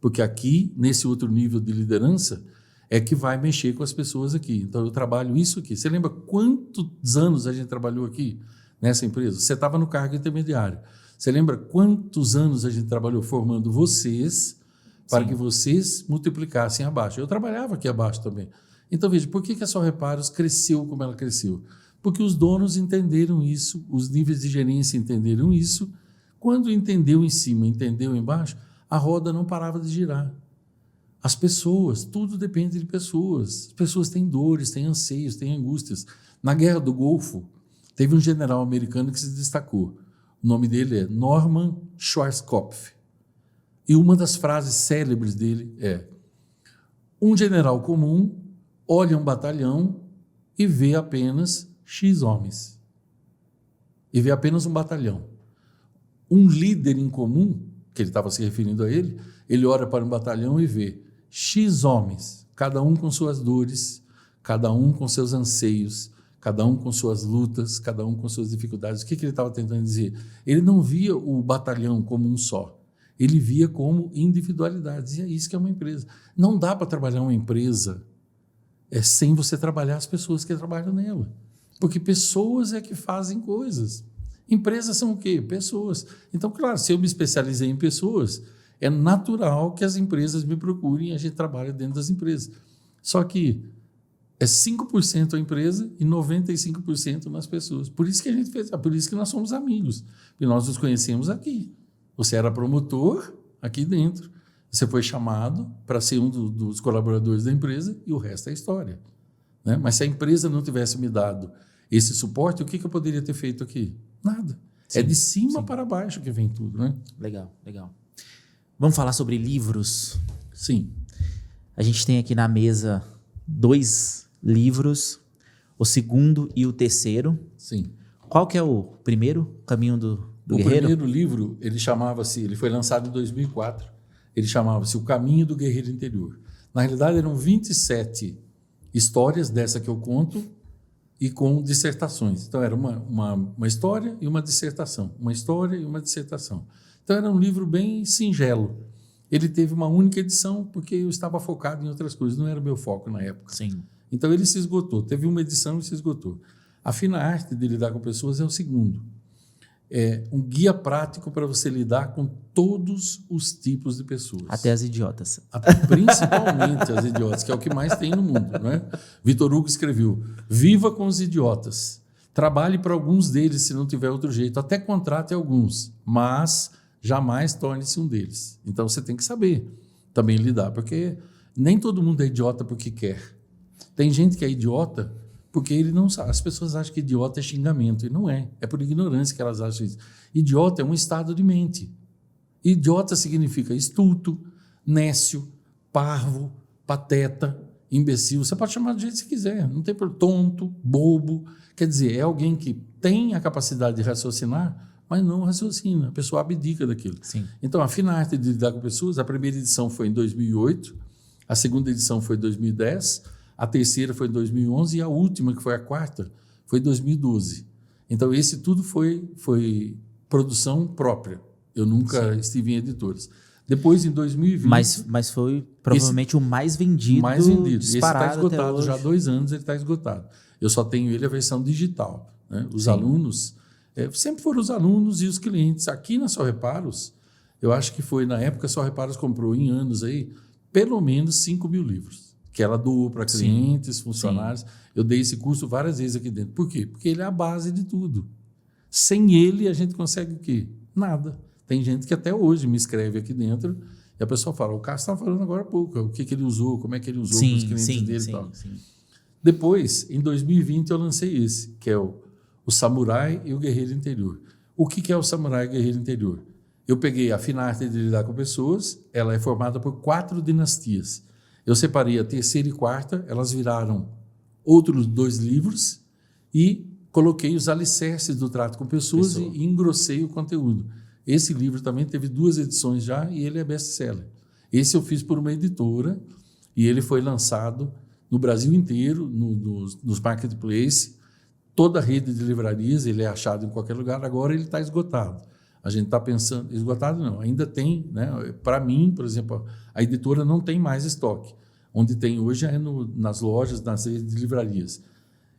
Porque aqui, nesse outro nível de liderança, é que vai mexer com as pessoas aqui. Então, eu trabalho isso aqui. Você lembra quantos anos a gente trabalhou aqui nessa empresa? Você estava no cargo intermediário. Você lembra quantos anos a gente trabalhou formando vocês para que vocês multiplicassem abaixo? Eu trabalhava aqui abaixo também. Então, veja, por que a Só Reparos cresceu como ela cresceu? Porque os donos entenderam isso, os níveis de gerência entenderam isso. Quando entendeu em cima, entendeu embaixo, a roda não parava de girar. As pessoas, tudo depende de pessoas. As pessoas têm dores, têm anseios, têm angústias. Na Guerra do Golfo, teve um general americano que se destacou. O nome dele é Norman Schwarzkopf. E uma das frases célebres dele é: um general comum olha um batalhão e vê apenas X homens. E vê apenas um batalhão. Um líder em comum, que ele estava se referindo a ele olha para um batalhão e vê X homens, cada um com suas dores, cada um com seus anseios, cada um com suas lutas, cada um com suas dificuldades. O que ele estava tentando dizer? Ele não via o batalhão como um só. ele via como individualidades. E é isso que é uma empresa. Não dá para trabalhar uma empresa sem você trabalhar as pessoas que trabalham nela. Porque pessoas é que fazem coisas. Empresas são o quê? Pessoas. Então, claro, se eu me especializei em pessoas, é natural que as empresas me procurem e a gente trabalha dentro das empresas. Só que é 5% a empresa e 95% nas pessoas. Por isso que a gente fez, por isso que nós somos amigos. E nós nos conhecemos aqui. Você era promotor aqui dentro. Você foi chamado para ser um dos colaboradores da empresa e o resto é história. Né? Mas se a empresa não tivesse me dado esse suporte, o que eu poderia ter feito aqui? Nada. Sim, é de cima para baixo que vem tudo. Né? Legal, legal. Vamos falar sobre livros? Sim. A gente tem aqui na mesa 2 livros, o segundo e o terceiro. Sim. Qual que é o primeiro? Caminho do Guerreiro? O primeiro livro, ele foi lançado em 2004, ele chamava-se O Caminho do Guerreiro Interior. Na realidade, eram 27 histórias dessa que eu conto e com dissertações. Então, era uma história e uma dissertação. Uma história e uma dissertação. Então, era um livro bem singelo. Ele teve uma única edição porque eu estava focado em outras coisas, não era meu foco na época. Sim. Então, ele se esgotou. Teve uma edição e se esgotou. A Fina Arte de Lidar com Pessoas é o segundo. É um guia prático para você lidar com todos os tipos de pessoas. Até as idiotas. Principalmente as idiotas, que é o que mais tem no mundo. Né? Vitor Hugo escreveu, viva com os idiotas. Trabalhe para alguns deles se não tiver outro jeito. Até contrate alguns, mas jamais torne-se um deles. Então, você tem que saber também lidar, porque nem todo mundo é idiota porque quer. Tem gente que é idiota porque ele não sabe. As pessoas acham que idiota é xingamento, e não é. É por ignorância que elas acham isso. Idiota é um estado de mente. Idiota significa estulto, nécio, parvo, pateta, imbecil. Você pode chamar do jeito que você quiser. Não tem problema. Tonto, bobo. Quer dizer, é alguém que tem a capacidade de raciocinar, mas não raciocina. A pessoa abdica daquilo. Sim. Então, a Fina Arte de Lidar com Pessoas, a primeira edição foi em 2008, a segunda edição foi em 2010, a terceira foi em 2011 e a última, que foi a quarta, foi em 2012. Então, esse tudo foi produção própria. Eu nunca estive em editoras. Depois, em 2020... Mas foi provavelmente o mais vendido. Mais vendido. Esse está disparado esgotado. Já há 2 anos ele está esgotado. Eu só tenho ele a versão digital. Né? Os alunos... sempre foram os alunos e os clientes. Aqui na Só Reparos, eu acho que foi, na época, a Só Reparos comprou em anos aí, pelo menos 5 mil livros, que ela doou para clientes, funcionários. Sim. Eu dei esse curso várias vezes aqui dentro. Por quê? Porque ele é a base de tudo. Sem ele, a gente consegue o quê? Nada. Tem gente que até hoje me escreve aqui dentro e a pessoa fala, o Cássio estava falando agora há pouco, o que ele usou, como é que ele usou com os clientes dele e tal. Sim. Depois, em 2020, eu lancei esse, que é o Samurai e o Guerreiro Interior. O que é o Samurai e o Guerreiro Interior? Eu peguei a Fina Arte de Lidar com Pessoas, ela é formada por 4 dinastias. Eu separei a terceira e quarta, elas viraram outros 2 livros e coloquei os alicerces do trato com pessoas e engrossei o conteúdo. Esse livro também teve 2 edições já e ele é best-seller. Esse eu fiz por uma editora e ele foi lançado no Brasil inteiro, nos marketplaces, toda a rede de livrarias, ele é achado em qualquer lugar, agora ele está esgotado. A gente está pensando... Esgotado não, ainda tem... Né? Para mim, por exemplo, a editora não tem mais estoque. Onde tem hoje é nas lojas, nas redes de livrarias.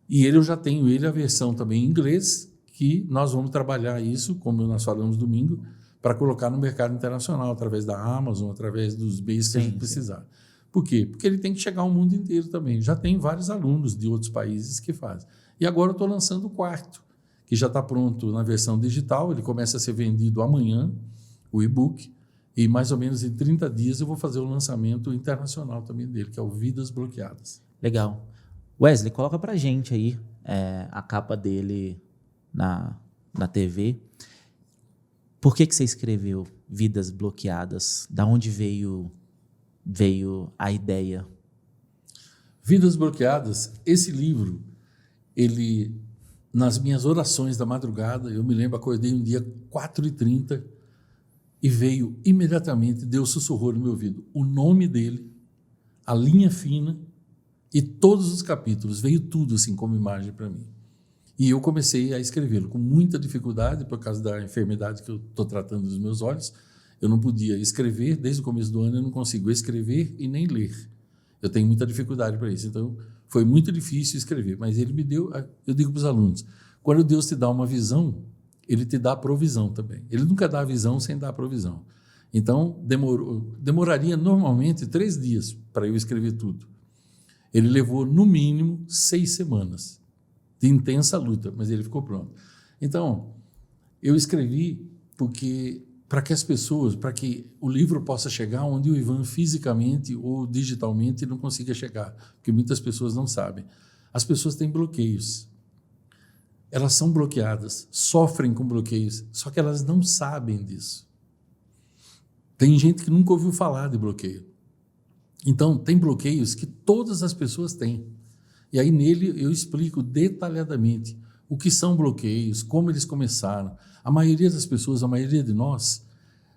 E eu já tenho a versão também em inglês, que nós vamos trabalhar isso, como nós falamos domingo, para colocar no mercado internacional, através da Amazon, através dos meios que a gente precisar. Por quê? Porque ele tem que chegar ao mundo inteiro também. Já tem vários alunos de outros países que fazem. E agora eu estou lançando o 4º, que já está pronto na versão digital, ele começa a ser vendido amanhã, o e-book, e mais ou menos em 30 dias eu vou fazer o lançamento internacional também dele, que é o Vidas Bloqueadas. Legal. Wesley, coloca pra gente aí a capa dele na TV. Por que você escreveu Vidas Bloqueadas? Da onde veio a ideia? Vidas Bloqueadas, esse livro, ele, nas minhas orações da madrugada, eu me lembro, acordei um dia 4h30 e veio imediatamente, Deus sussurrou no meu ouvido, o nome dele, a linha fina e todos os capítulos, veio tudo assim como imagem para mim. E eu comecei a escrevê-lo com muita dificuldade por causa da enfermidade que eu estou tratando dos meus olhos. Eu não podia escrever, desde o começo do ano eu não consigo escrever e nem ler. Eu tenho muita dificuldade para isso, então foi muito difícil escrever, mas ele me deu, eu digo para os alunos, quando Deus te dá uma visão, ele te dá a provisão também. Ele nunca dá a visão sem dar a provisão. Então, demoraria normalmente 3 dias para eu escrever tudo. Ele levou, no mínimo, 6 semanas de intensa luta, mas ele ficou pronto. Então, eu escrevi para que as pessoas, para que o livro possa chegar onde o Ivan fisicamente ou digitalmente não consiga chegar, porque muitas pessoas não sabem. As pessoas têm bloqueios. Elas são bloqueadas, sofrem com bloqueios, só que elas não sabem disso. Tem gente que nunca ouviu falar de bloqueio. Então, tem bloqueios que todas as pessoas têm. E aí, nele, eu explico detalhadamente o que são bloqueios, como eles começaram. A maioria das pessoas, a maioria de nós,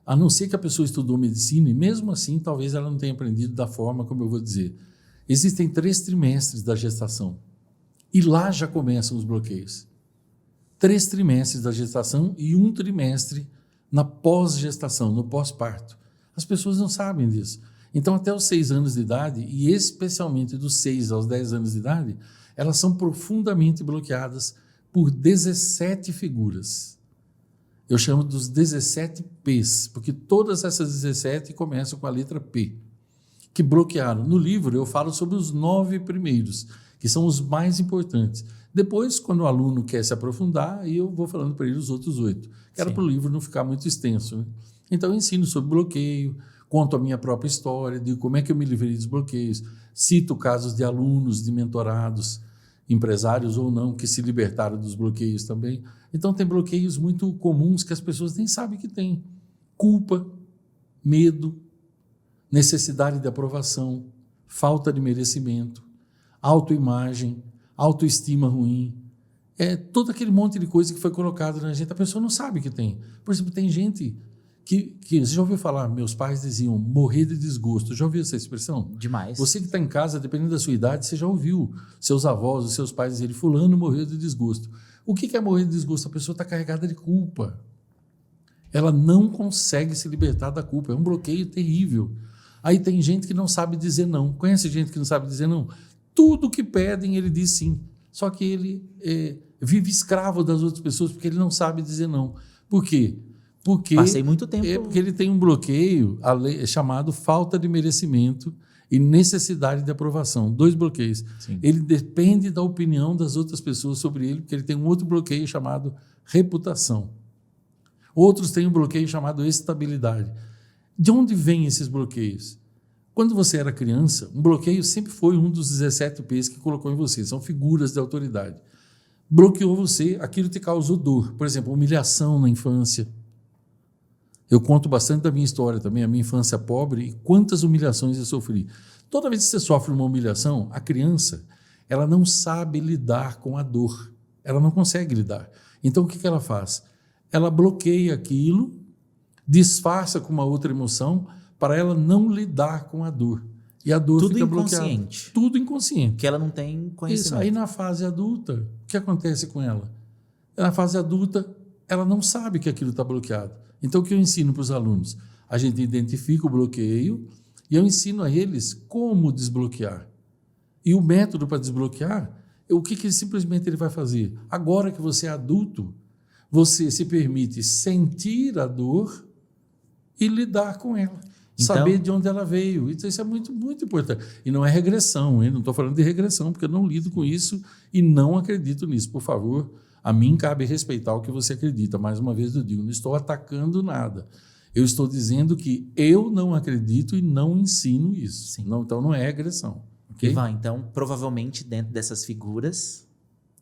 a não ser que a pessoa estudou medicina, e mesmo assim, talvez ela não tenha aprendido da forma como eu vou dizer. Existem 3 trimestres da gestação. E lá já começam os bloqueios. 3 trimestres da gestação e 1 trimestre na pós-gestação, no pós-parto. As pessoas não sabem disso. Então, até os 6 anos de idade, e especialmente dos 6 aos 10 anos de idade, elas são profundamente bloqueadas por 17 figuras. Eu chamo dos 17 P's, porque todas essas 17 começam com a letra P, que bloquearam. No livro, eu falo sobre os 9 primeiros, que são os mais importantes. Depois, quando o aluno quer se aprofundar, aí eu vou falando para ele os outros 8, que era para o livro não ficar muito extenso, né? Então, eu ensino sobre bloqueio, conto a minha própria história, digo como é que eu me livrei dos bloqueios, cito casos de alunos, de mentorados, empresários ou não, que se libertaram dos bloqueios também. Então, tem bloqueios muito comuns que as pessoas nem sabem que tem. Culpa, medo, necessidade de aprovação, falta de merecimento, autoimagem, autoestima ruim. Todo aquele monte de coisa que foi colocado na gente, a pessoa não sabe que tem. Por exemplo, tem gente que você já ouviu falar, meus pais diziam, morrer de desgosto. Já ouviu essa expressão? Demais. Você que está em casa, dependendo da sua idade, você já ouviu seus avós, os seus pais dizerem, fulano morreu de desgosto. O que é morrer de desgosto? A pessoa está carregada de culpa. Ela não consegue se libertar da culpa. É um bloqueio terrível. Aí tem gente que não sabe dizer não. Conhece gente que não sabe dizer não? Tudo que pedem, ele diz sim. Só que ele vive escravo das outras pessoas porque ele não sabe dizer não. Por quê? Passei muito tempo. Porque ele tem um bloqueio chamado falta de merecimento e necessidade de aprovação. 2 bloqueios. Sim. Ele depende da opinião das outras pessoas sobre ele, porque ele tem um outro bloqueio chamado reputação. Outros têm um bloqueio chamado estabilidade. De onde vêm esses bloqueios? Quando você era criança, um bloqueio sempre foi um dos 17 P's que colocou em você. São figuras de autoridade. Bloqueou você, aquilo te causou dor. Por exemplo, humilhação na infância. Eu conto bastante da minha história também, a minha infância pobre e quantas humilhações eu sofri. Toda vez que você sofre uma humilhação, a criança, ela não sabe lidar com a dor. Ela não consegue lidar. Então, o que ela faz? Ela bloqueia aquilo, disfarça com uma outra emoção para ela não lidar com a dor. E a dor fica bloqueada. Tudo inconsciente. Que ela não tem conhecimento. Isso. Aí, na fase adulta, o que acontece com ela? Na fase adulta, ela não sabe que aquilo está bloqueado. Então, o que eu ensino para os alunos? A gente identifica o bloqueio e eu ensino a eles como desbloquear. E o método para desbloquear, o que simplesmente ele vai fazer? Agora que você é adulto, você se permite sentir a dor e lidar com ela. Então, saber de onde ela veio. Então, isso é muito, muito importante. E não é regressão, hein? Não estou falando de regressão, porque eu não lido com isso e não acredito nisso. Por favor, a mim cabe respeitar o que você acredita. Mais uma vez eu digo, não estou atacando nada. Eu estou dizendo que eu não acredito e não ensino isso. Não, então não é regressão. Okay? Ivan, então, provavelmente dentro dessas figuras,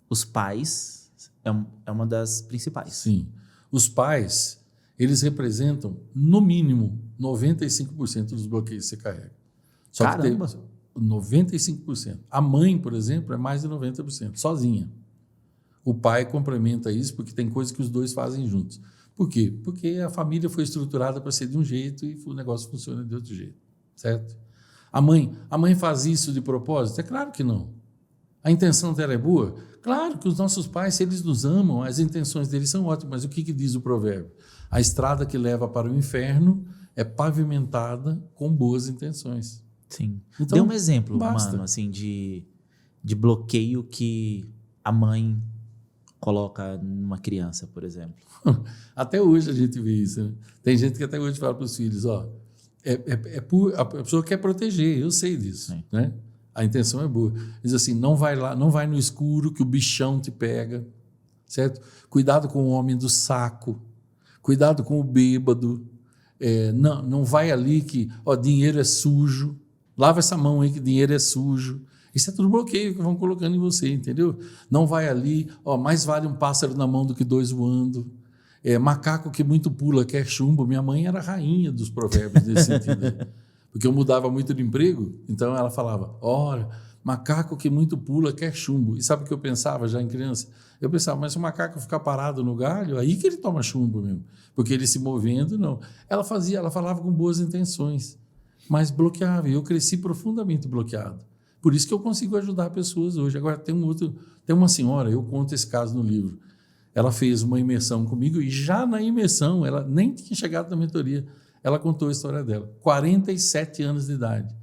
os pais é uma das principais. Sim. Os pais, eles representam, no mínimo, 95% dos bloqueios que você carrega. Só Caramba! Que tem 95%. A mãe, por exemplo, é mais de 90%, sozinha. O pai complementa isso porque tem coisas que os dois fazem juntos. Por quê? Porque a família foi estruturada para ser de um jeito e o negócio funciona de outro jeito, certo? A mãe faz isso de propósito? É claro que não. A intenção dela é boa? Claro que os nossos pais, se eles nos amam, as intenções deles são ótimas. Mas o que diz o provérbio? A estrada que leva para o inferno é pavimentada com boas intenções. Sim. Então, dê um exemplo, basta. mano, assim, de bloqueio que a mãe coloca numa criança, por exemplo. Até hoje a gente vê isso, né? Tem gente que até hoje fala para os filhos, ó, a pessoa quer proteger, eu sei disso, Sim. né? A intenção é boa. Diz assim, não vai lá, não vai no escuro que o bichão te pega, certo? Cuidado com o homem do saco, cuidado com o bêbado, não vai ali que, ó, dinheiro é sujo, lava essa mão aí que dinheiro é sujo. Isso é tudo bloqueio que vão colocando em você, entendeu? Não vai ali, ó, mais vale um pássaro na mão do que dois voando. Macaco que muito pula quer chumbo. Minha mãe era a rainha dos provérbios nesse sentido. Porque eu mudava muito de emprego, então ela falava, olha, macaco que muito pula quer chumbo. E sabe o que eu pensava já em criança? Eu pensava, mas se o macaco ficar parado no galho, aí que ele toma chumbo mesmo. Porque ele se movendo, não. Ela falava com boas intenções, mas bloqueava. E eu cresci profundamente bloqueado. Por isso que eu consigo ajudar pessoas hoje. Agora, tem uma senhora, eu conto esse caso no livro, ela fez uma imersão comigo e já na imersão, ela nem tinha chegado na mentoria, ela contou a história dela. 47 anos de idade.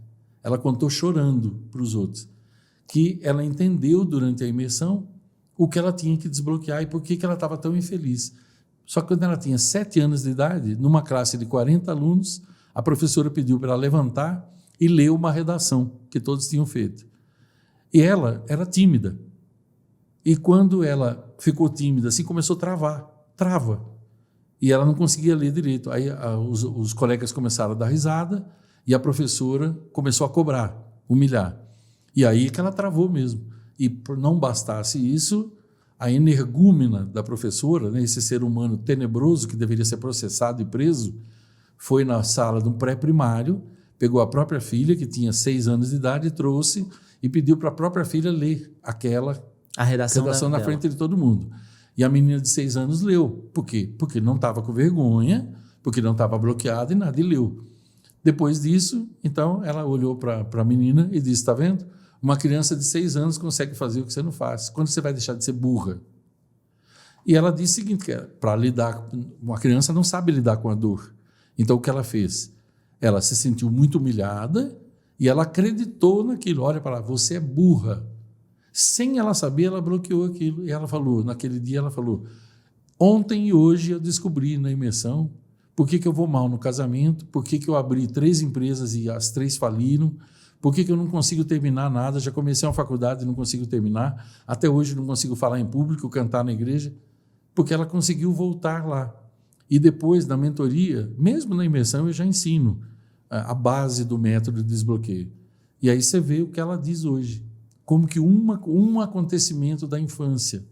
Ela contou chorando para os outros, que ela entendeu durante a imersão o que ela tinha que desbloquear e por que ela estava tão infeliz. Só que quando ela tinha 7 anos de idade, numa classe de 40 alunos, a professora pediu para ela levantar e ler uma redação que todos tinham feito. E ela era tímida. E quando ela ficou tímida, assim, começou a trava. E ela não conseguia ler direito. Aí os colegas começaram a dar risada e a professora começou a cobrar, humilhar. E aí que ela travou mesmo. E por não bastasse isso, a energúmena da professora, né, esse ser humano tenebroso que deveria ser processado e preso, foi na sala de um pré-primário, pegou a própria filha, que tinha 6 anos de idade, trouxe e pediu para a própria filha ler a redação na frente de todo mundo. E a menina de 6 anos leu. Por quê? Porque não estava com vergonha, porque não estava bloqueada e nada, e leu. Depois disso, então, ela olhou para a menina e disse, está vendo? Uma criança de 6 anos consegue fazer o que você não faz. Quando você vai deixar de ser burra? E ela disse o seguinte, que para lidar, uma criança não sabe lidar com a dor. Então, o que ela fez? Ela se sentiu muito humilhada e ela acreditou naquilo. Olha para lá, você é burra. Sem ela saber, ela bloqueou aquilo. E ela falou, naquele dia, ela falou, ontem e hoje eu descobri na imersão por que eu vou mal no casamento, por que eu abri 3 empresas e as 3 faliram, por que eu não consigo terminar nada, já comecei uma faculdade e não consigo terminar, até hoje não consigo falar em público, cantar na igreja, porque ela conseguiu voltar lá. E depois, na mentoria, mesmo na imersão, eu já ensino a base do método de desbloqueio. E aí você vê o que ela diz hoje, como que um acontecimento da infância,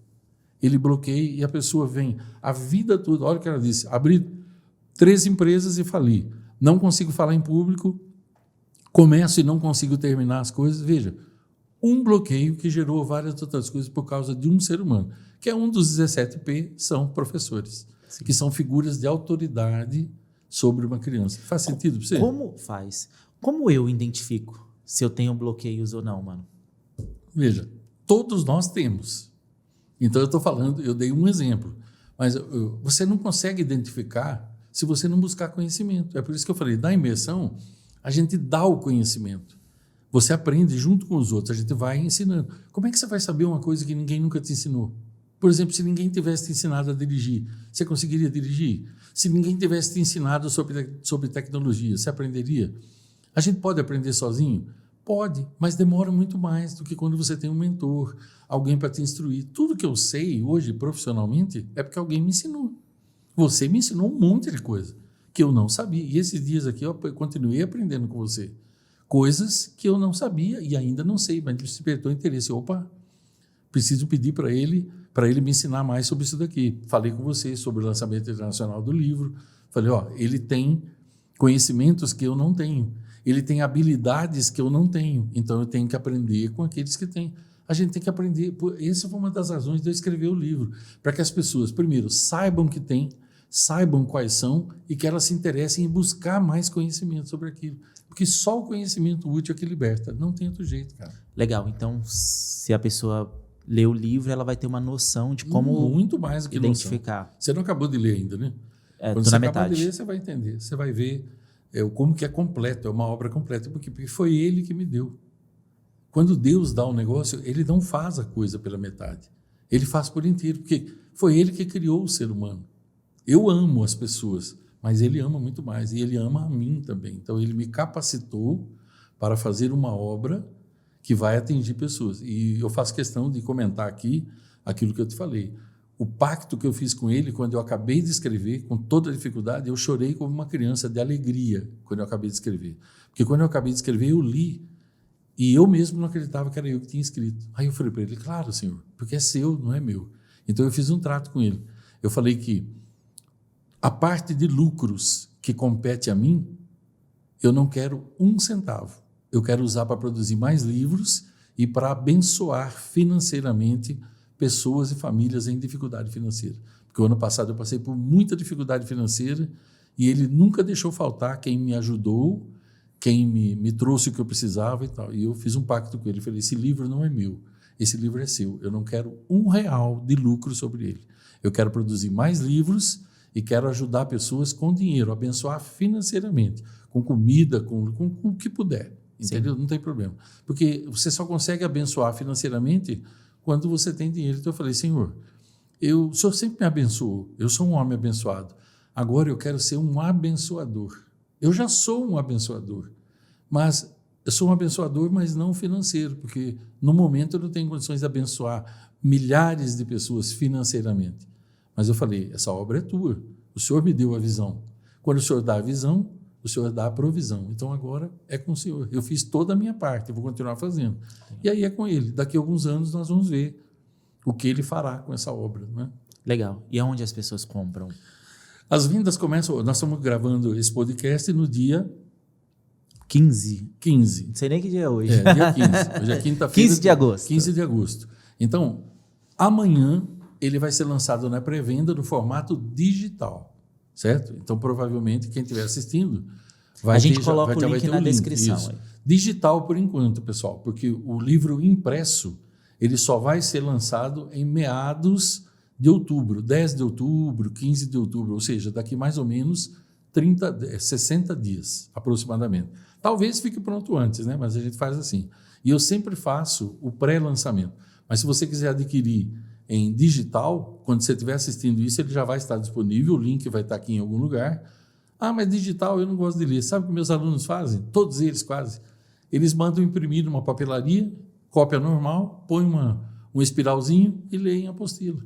ele bloqueia e a pessoa vem a vida toda. Olha o que ela disse, abri 3 empresas e fali, não consigo falar em público, começo e não consigo terminar as coisas. Veja, um bloqueio que gerou várias outras coisas por causa de um ser humano, que é um dos 17P, são professores. Sim. Que são figuras de autoridade sobre uma criança. Faz sentido para você? Como faz? Como eu identifico se eu tenho bloqueios ou não, mano? Veja, todos nós temos. Então, eu estou falando, eu dei um exemplo, mas você não consegue identificar se você não buscar conhecimento. É por isso que eu falei, na imersão, a gente dá o conhecimento. Você aprende junto com os outros, a gente vai ensinando. Como é que você vai saber uma coisa que ninguém nunca te ensinou? Por exemplo, se ninguém tivesse te ensinado a dirigir, você conseguiria dirigir? Se ninguém tivesse te ensinado sobre tecnologia, você aprenderia? A gente pode aprender sozinho? Pode, mas demora muito mais do que quando você tem um mentor, alguém para te instruir. Tudo que eu sei hoje profissionalmente é porque alguém me ensinou. Você me ensinou um monte de coisa que eu não sabia. E esses dias aqui eu continuei aprendendo com você. Coisas que eu não sabia e ainda não sei, mas despertou interesse. Opa, preciso pedir para ele me ensinar mais sobre isso daqui. Falei com você sobre o lançamento internacional do livro. Falei, ele tem conhecimentos que eu não tenho. Ele tem habilidades que eu não tenho. Então, eu tenho que aprender com aqueles que têm. A gente tem que aprender. Essa foi uma das razões de eu escrever o livro. Para que as pessoas, primeiro, saibam que tem, saibam quais são e que elas se interessem em buscar mais conhecimento sobre aquilo. Porque só o conhecimento útil é que liberta. Não tem outro jeito, cara. Legal. Então, se a pessoa ler o livro, ela vai ter uma noção de como muito mais do que identificar. Noção. Você não acabou de ler ainda, né? Quando tô você na acabar de metade. ler, você vai entender. Você vai ver como que é completo, é uma obra completa, porque foi ele que me deu. Quando Deus dá um negócio, ele não faz a coisa pela metade. Ele faz por inteiro, porque foi ele que criou o ser humano. Eu amo as pessoas, mas ele ama muito mais, e ele ama a mim também. Então, ele me capacitou para fazer uma obra que vai atingir pessoas. E eu faço questão de comentar aqui aquilo que eu te falei. O pacto que eu fiz com ele, quando eu acabei de escrever, com toda a dificuldade, eu chorei como uma criança de alegria quando eu acabei de escrever. Porque quando eu acabei de escrever, eu li, e eu mesmo não acreditava que era eu que tinha escrito. Aí eu falei para ele, claro, senhor, porque é seu, não é meu. Então eu fiz um trato com ele. Eu falei que a parte de lucros que compete a mim, eu não quero 1 centavo. Eu quero usar para produzir mais livros e para abençoar financeiramente pessoas e famílias em dificuldade financeira. Porque o ano passado eu passei por muita dificuldade financeira e ele nunca deixou faltar quem me ajudou, quem me trouxe o que eu precisava e tal. E eu fiz um pacto com ele. Falei, esse livro não é meu, esse livro é seu. Eu não quero R$1 de lucro sobre ele. Eu quero produzir mais livros e quero ajudar pessoas com dinheiro, abençoar financeiramente, com comida, com o que puder. Entendeu? Sim. Não tem problema. Porque você só consegue abençoar financeiramente quando você tem dinheiro. Então eu falei, Senhor, o Senhor sempre me abençoou, eu sou um homem abençoado. Agora eu quero ser um abençoador. Eu já sou um abençoador, mas eu sou um abençoador, mas não financeiro, porque no momento eu não tenho condições de abençoar milhares de pessoas financeiramente. Mas eu falei, essa obra é tua, o Senhor me deu a visão. Quando o Senhor dá a visão, o Senhor dá a provisão. Então agora é com o Senhor. Eu fiz toda a minha parte, eu vou continuar fazendo. E aí é com Ele. Daqui a alguns anos nós vamos ver o que Ele fará com essa obra. Né? Legal. E aonde as pessoas compram? As vendas começam... Nós estamos gravando esse podcast no dia 15. Não sei nem que dia é hoje. É, dia 15. Hoje é quinta-feira. 15 de agosto. 15 de agosto. Então, amanhã ele vai ser lançado na pré-venda no formato digital, certo? Então, provavelmente, quem estiver assistindo vai A gente ter, coloca já o vai link ter na link. descrição. Isso. Digital por enquanto, pessoal, porque o livro impresso ele só vai ser lançado em meados de outubro, 10 de outubro, 15 de outubro, ou seja, daqui mais ou menos 60 dias, aproximadamente. Talvez fique pronto antes, né? Mas a gente faz assim. E eu sempre faço o pré-lançamento. Mas se você quiser adquirir em digital, quando você estiver assistindo isso, ele já vai estar disponível, o link vai estar aqui em algum lugar. Ah, mas digital eu não gosto de ler. Sabe o que meus alunos fazem? Todos eles quase. Eles mandam imprimir numa papelaria, cópia normal, põe um espiralzinho e lê em apostila.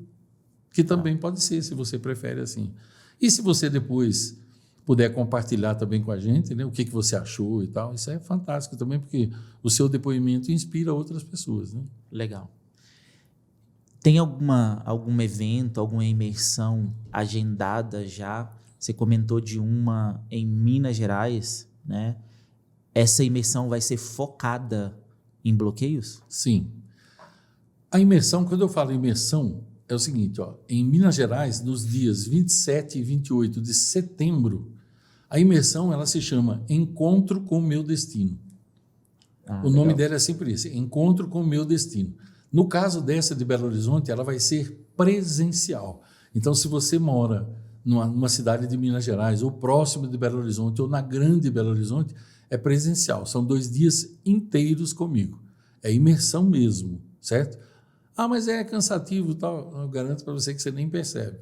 Que também pode ser, se você prefere assim. E se você depois puder compartilhar também com a gente, né, o que você achou e tal, isso é fantástico também, porque o seu depoimento inspira outras pessoas. Né? Legal. Tem algum evento, alguma imersão agendada já? Você comentou de uma em Minas Gerais, né? Essa imersão vai ser focada em bloqueios? Sim. A imersão, quando eu falo imersão, é o seguinte, ó, em Minas Gerais, nos dias 27 e 28 de setembro, a imersão ela se chama Encontro com o Meu Destino. O nome dela é sempre esse, Encontro com o Meu Destino. No caso dessa de Belo Horizonte, ela vai ser presencial. Então, se você mora numa cidade de Minas Gerais, ou próximo de Belo Horizonte, ou na grande Belo Horizonte, é presencial. São 2 dias inteiros comigo. É imersão mesmo, certo? Ah, mas é cansativo e tal. Eu garanto para você que você nem percebe.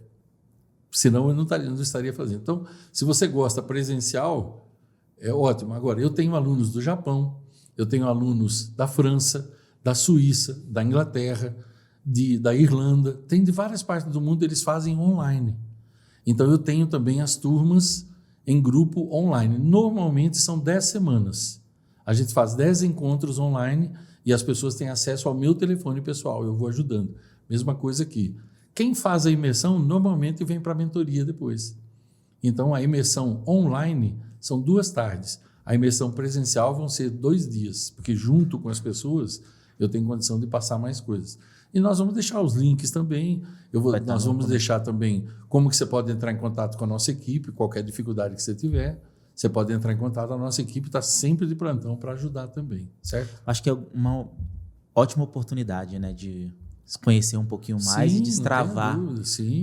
Senão eu não estaria fazendo. Então, se você gosta presencial, é ótimo. Agora, eu tenho alunos do Japão, eu tenho alunos da França, da Suíça, da Inglaterra, da Irlanda, tem de várias partes do mundo, eles fazem online. Então, eu tenho também as turmas em grupo online. Normalmente, são 10 semanas. A gente faz 10 encontros online e as pessoas têm acesso ao meu telefone pessoal, eu vou ajudando. Mesma coisa aqui. Quem faz a imersão, normalmente vem para a mentoria depois. Então, a imersão online são 2 tardes. A imersão presencial vão ser 2 dias, porque junto com as pessoas eu tenho condição de passar mais coisas. E nós vamos deixar os links também. Nós vamos deixar também como que você pode entrar em contato com a nossa equipe, qualquer dificuldade que você tiver. Você pode entrar em contato, a nossa equipe está sempre de plantão para ajudar também, certo? Acho que é uma ótima oportunidade, né, de se conhecer um pouquinho mais e destravar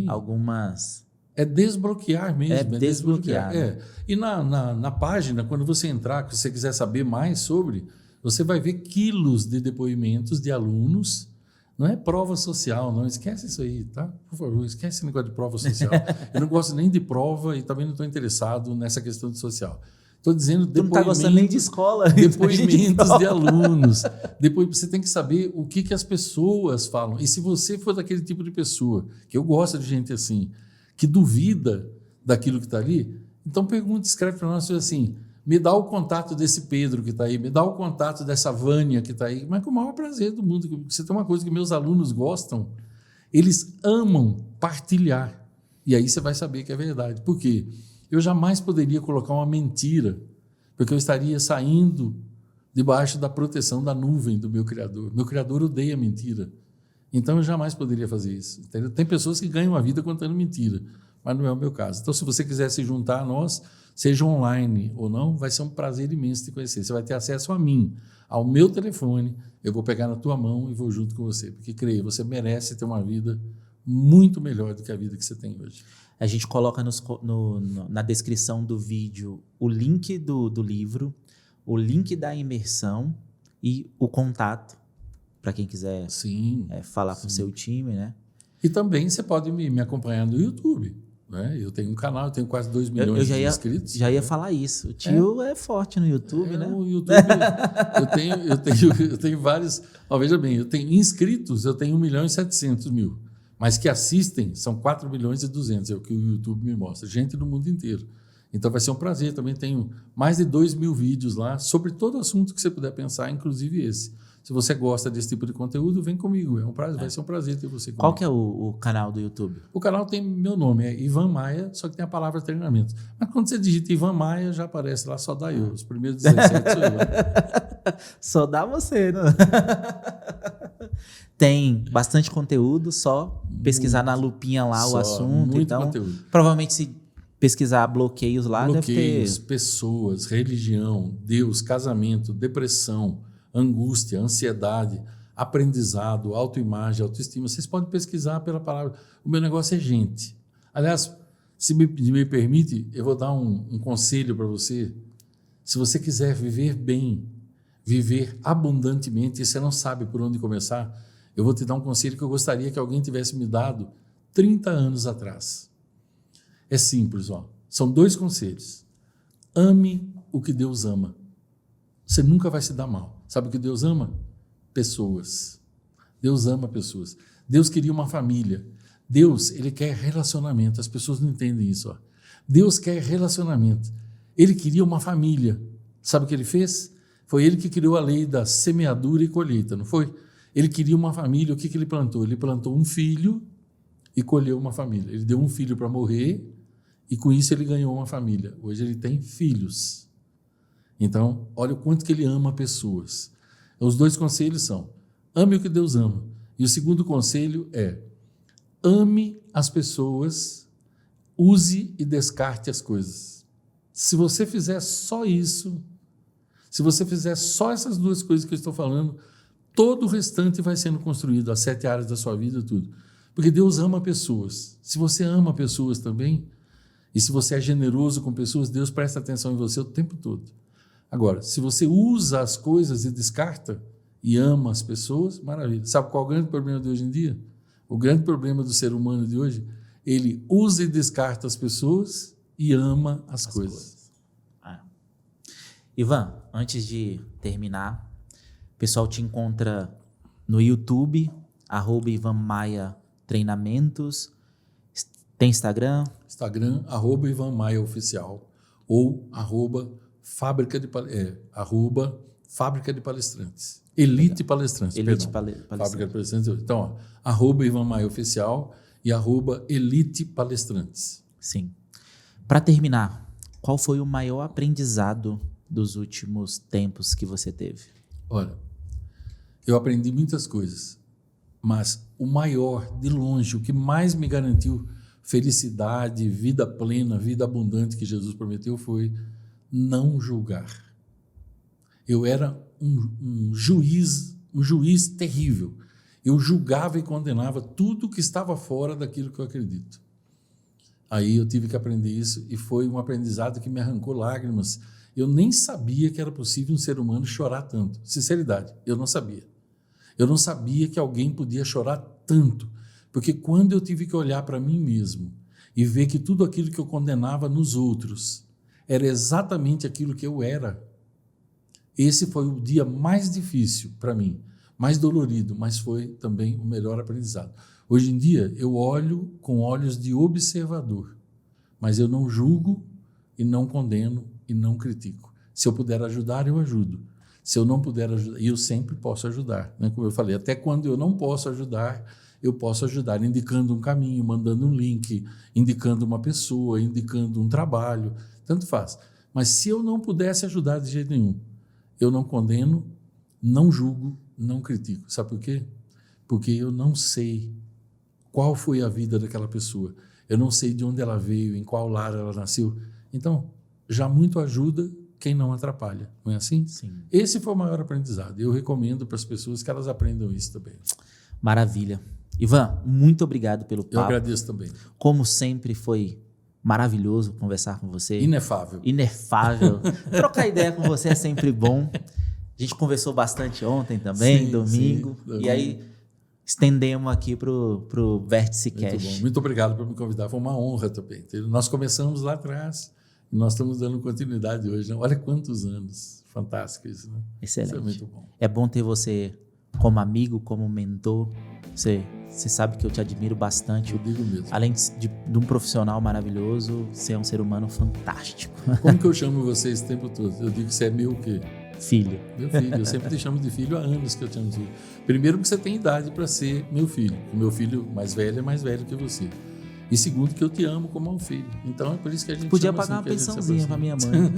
algumas É desbloquear mesmo. É desbloquear. É. E na página, quando você entrar, se você quiser saber mais sobre, você vai ver quilos de depoimentos de alunos. Não é prova social, não. Esquece isso aí, tá? Por favor, esquece esse negócio de prova social. Eu não gosto nem de prova e também não estou interessado nessa questão de social. Estou dizendo Tu não está gostando nem de escola. Depoimentos de alunos. Depois você tem que saber o que as pessoas falam. E se você for daquele tipo de pessoa, que eu gosto de gente assim, que duvida daquilo que está ali, então pergunta, escreve para nós assim, me dá o contato desse Pedro que está aí, me dá o contato dessa Vânia que está aí, mas com o maior prazer do mundo. Você tem uma coisa que meus alunos gostam, eles amam partilhar. E aí você vai saber que é verdade. Por quê? Eu jamais poderia colocar uma mentira, porque eu estaria saindo debaixo da proteção da nuvem do meu Criador. Meu Criador odeia mentira. Então, eu jamais poderia fazer isso. Entendeu? Tem pessoas que ganham a vida contando mentira, mas não é o meu caso. Então, se você quiser se juntar a nós, seja online ou não, vai ser um prazer imenso te conhecer. Você vai ter acesso a mim, ao meu telefone, eu vou pegar na tua mão e vou junto com você, porque, creia, você merece ter uma vida muito melhor do que a vida que você tem hoje. A gente coloca na descrição do vídeo o link do livro, o link da imersão e o contato, para quem quiser falar com o seu time, né? E também você pode me acompanhar no YouTube. Né? Eu tenho um canal, eu tenho quase 2 milhões de inscritos. Já ia falar isso. O tio é forte no YouTube, né? O YouTube, eu tenho vários. Ó, veja bem, eu tenho inscritos, eu tenho 1.700.000. Mas que assistem são 4.200.000, é o que o YouTube me mostra. Gente do mundo inteiro. Então vai ser um prazer. Também tenho mais de 2.000 vídeos lá sobre todo assunto que você puder pensar, inclusive esse. Se você gosta desse tipo de conteúdo, vem comigo. Vai ser um prazer ter você comigo. Qual que é o canal do YouTube? O canal tem meu nome, é Ivan Maia, só que tem a palavra treinamento. Mas quando você digita Ivan Maia, já aparece lá, só dá eu. Os primeiros 17 sou eu. Só dá você, não? Tem bastante conteúdo, só pesquisar na lupinha lá o assunto. Muito então, conteúdo. Provavelmente se pesquisar bloqueios lá, deve ter... pessoas, religião, Deus, casamento, depressão, angústia, ansiedade, aprendizado, autoimagem, autoestima. Vocês podem pesquisar pela palavra. O meu negócio é gente. Aliás, se me permite, eu vou dar um conselho para você. Se você quiser viver bem, viver abundantemente, e você não sabe por onde começar, eu vou te dar um conselho que eu gostaria que alguém tivesse me dado 30 anos atrás. É simples, ó. São 2 conselhos. Ame o que Deus ama. Você nunca vai se dar mal. Sabe o que Deus ama? Pessoas. Deus ama pessoas. Deus queria uma família. Deus, ele quer relacionamento. As pessoas não entendem isso. Ó. Deus quer relacionamento. Ele queria uma família. Sabe o que ele fez? Foi ele que criou a lei da semeadura e colheita, não foi? Ele queria uma família. O que ele plantou? Ele plantou um filho e colheu uma família. Ele deu um filho para morrer e com isso ele ganhou uma família. Hoje ele tem filhos. Então, olha o quanto que ele ama pessoas. Os 2 conselhos são: ame o que Deus ama. E o segundo conselho é: ame as pessoas, use e descarte as coisas. Se você fizer só isso, se você fizer só essas 2 coisas que eu estou falando, todo o restante vai sendo construído, as 7 áreas da sua vida, tudo. Porque Deus ama pessoas. Se você ama pessoas também, e se você é generoso com pessoas, Deus presta atenção em você o tempo todo. Agora, se você usa as coisas e descarta e ama as pessoas, maravilha. Sabe qual é o grande problema de hoje em dia? O grande problema do ser humano de hoje, ele usa e descarta as pessoas e ama as coisas. Ivan, antes de terminar, o pessoal te encontra no YouTube, @Ivan Maia Treinamentos. Tem Instagram? Instagram, @Ivan Maia Oficial ou Fábrica de Palestrantes. Elite Palestrantes. Fábrica de Palestrantes. Então, ó, @Ivan Maia Oficial e @Elite Palestrantes. Sim. Para terminar, qual foi o maior aprendizado dos últimos tempos que você teve? Olha, eu aprendi muitas coisas, mas o maior, de longe, o que mais me garantiu felicidade, vida plena, vida abundante que Jesus prometeu foi não julgar. Eu era um juiz terrível. Eu julgava e condenava tudo que estava fora daquilo que eu acredito. Aí eu tive que aprender isso e foi um aprendizado que me arrancou lágrimas. Eu nem sabia que era possível um ser humano chorar tanto. Sinceridade, eu não sabia. Eu não sabia que alguém podia chorar tanto. Porque quando eu tive que olhar para mim mesmo e ver que tudo aquilo que eu condenava nos outros era exatamente aquilo que eu era, esse foi o dia mais difícil para mim, mais dolorido, mas foi também o melhor aprendizado. Hoje em dia, eu olho com olhos de observador, mas eu não julgo e não condeno e não critico. Se eu puder ajudar, eu ajudo. Se eu não puder ajudar, e eu sempre posso ajudar, né? Como eu falei, até quando eu não posso ajudar, eu posso ajudar indicando um caminho, mandando um link, indicando uma pessoa, indicando um trabalho, tanto faz. Mas se eu não pudesse ajudar de jeito nenhum, eu não condeno, não julgo, não critico. Sabe por quê? Porque eu não sei qual foi a vida daquela pessoa. Eu não sei de onde ela veio, em qual lar ela nasceu. Então, já muito ajuda quem não atrapalha. Não é assim? Sim. Esse foi o maior aprendizado. Eu recomendo para as pessoas que elas aprendam isso também. Maravilha. Ivan, muito obrigado pelo papo. Eu agradeço também. Como sempre, foi maravilhoso conversar com você. Inefável. Inefável. Trocar ideia com você é sempre bom. A gente conversou bastante ontem também, domingo. E aí estendemos aqui pro Vértice Cast. Muito obrigado por me convidar. Foi uma honra também. Nós começamos lá atrás e nós estamos dando continuidade hoje. Né? Olha quantos anos. Fantástico isso, né? Excelente. Isso é muito bom. É bom ter você como amigo, como mentor. Você sabe que eu te admiro bastante. Eu digo mesmo. Além de um profissional maravilhoso, você é um ser humano fantástico. Como que eu chamo você esse tempo todo? Eu digo que você é meu o quê? Filho. Meu filho. Eu sempre te chamo de filho há anos que eu te chamo de filho. Primeiro porque você tem idade para ser meu filho. O meu filho mais velho é mais velho que você. E segundo que eu te amo como um filho. Então é por isso que a gente podia chama pagar assim, uma pensãozinha para minha mãe.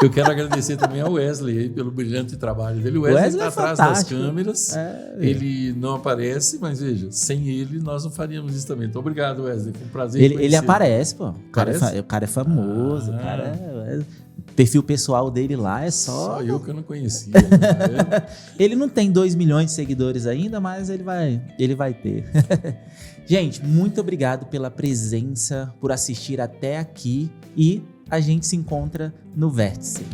Eu quero agradecer também ao Wesley aí pelo brilhante trabalho dele. O Wesley está atrás das câmeras, ele não aparece, mas veja, sem ele nós não faríamos isso também. Então, obrigado, Wesley, foi um prazer. Ele aparece, pô. O cara é famoso, o cara o perfil pessoal dele lá é só eu que eu não conhecia. Né? Ele não tem 2 milhões de seguidores ainda, mas ele vai ter. Gente, muito obrigado pela presença, por assistir até aqui e a gente se encontra no Vértice.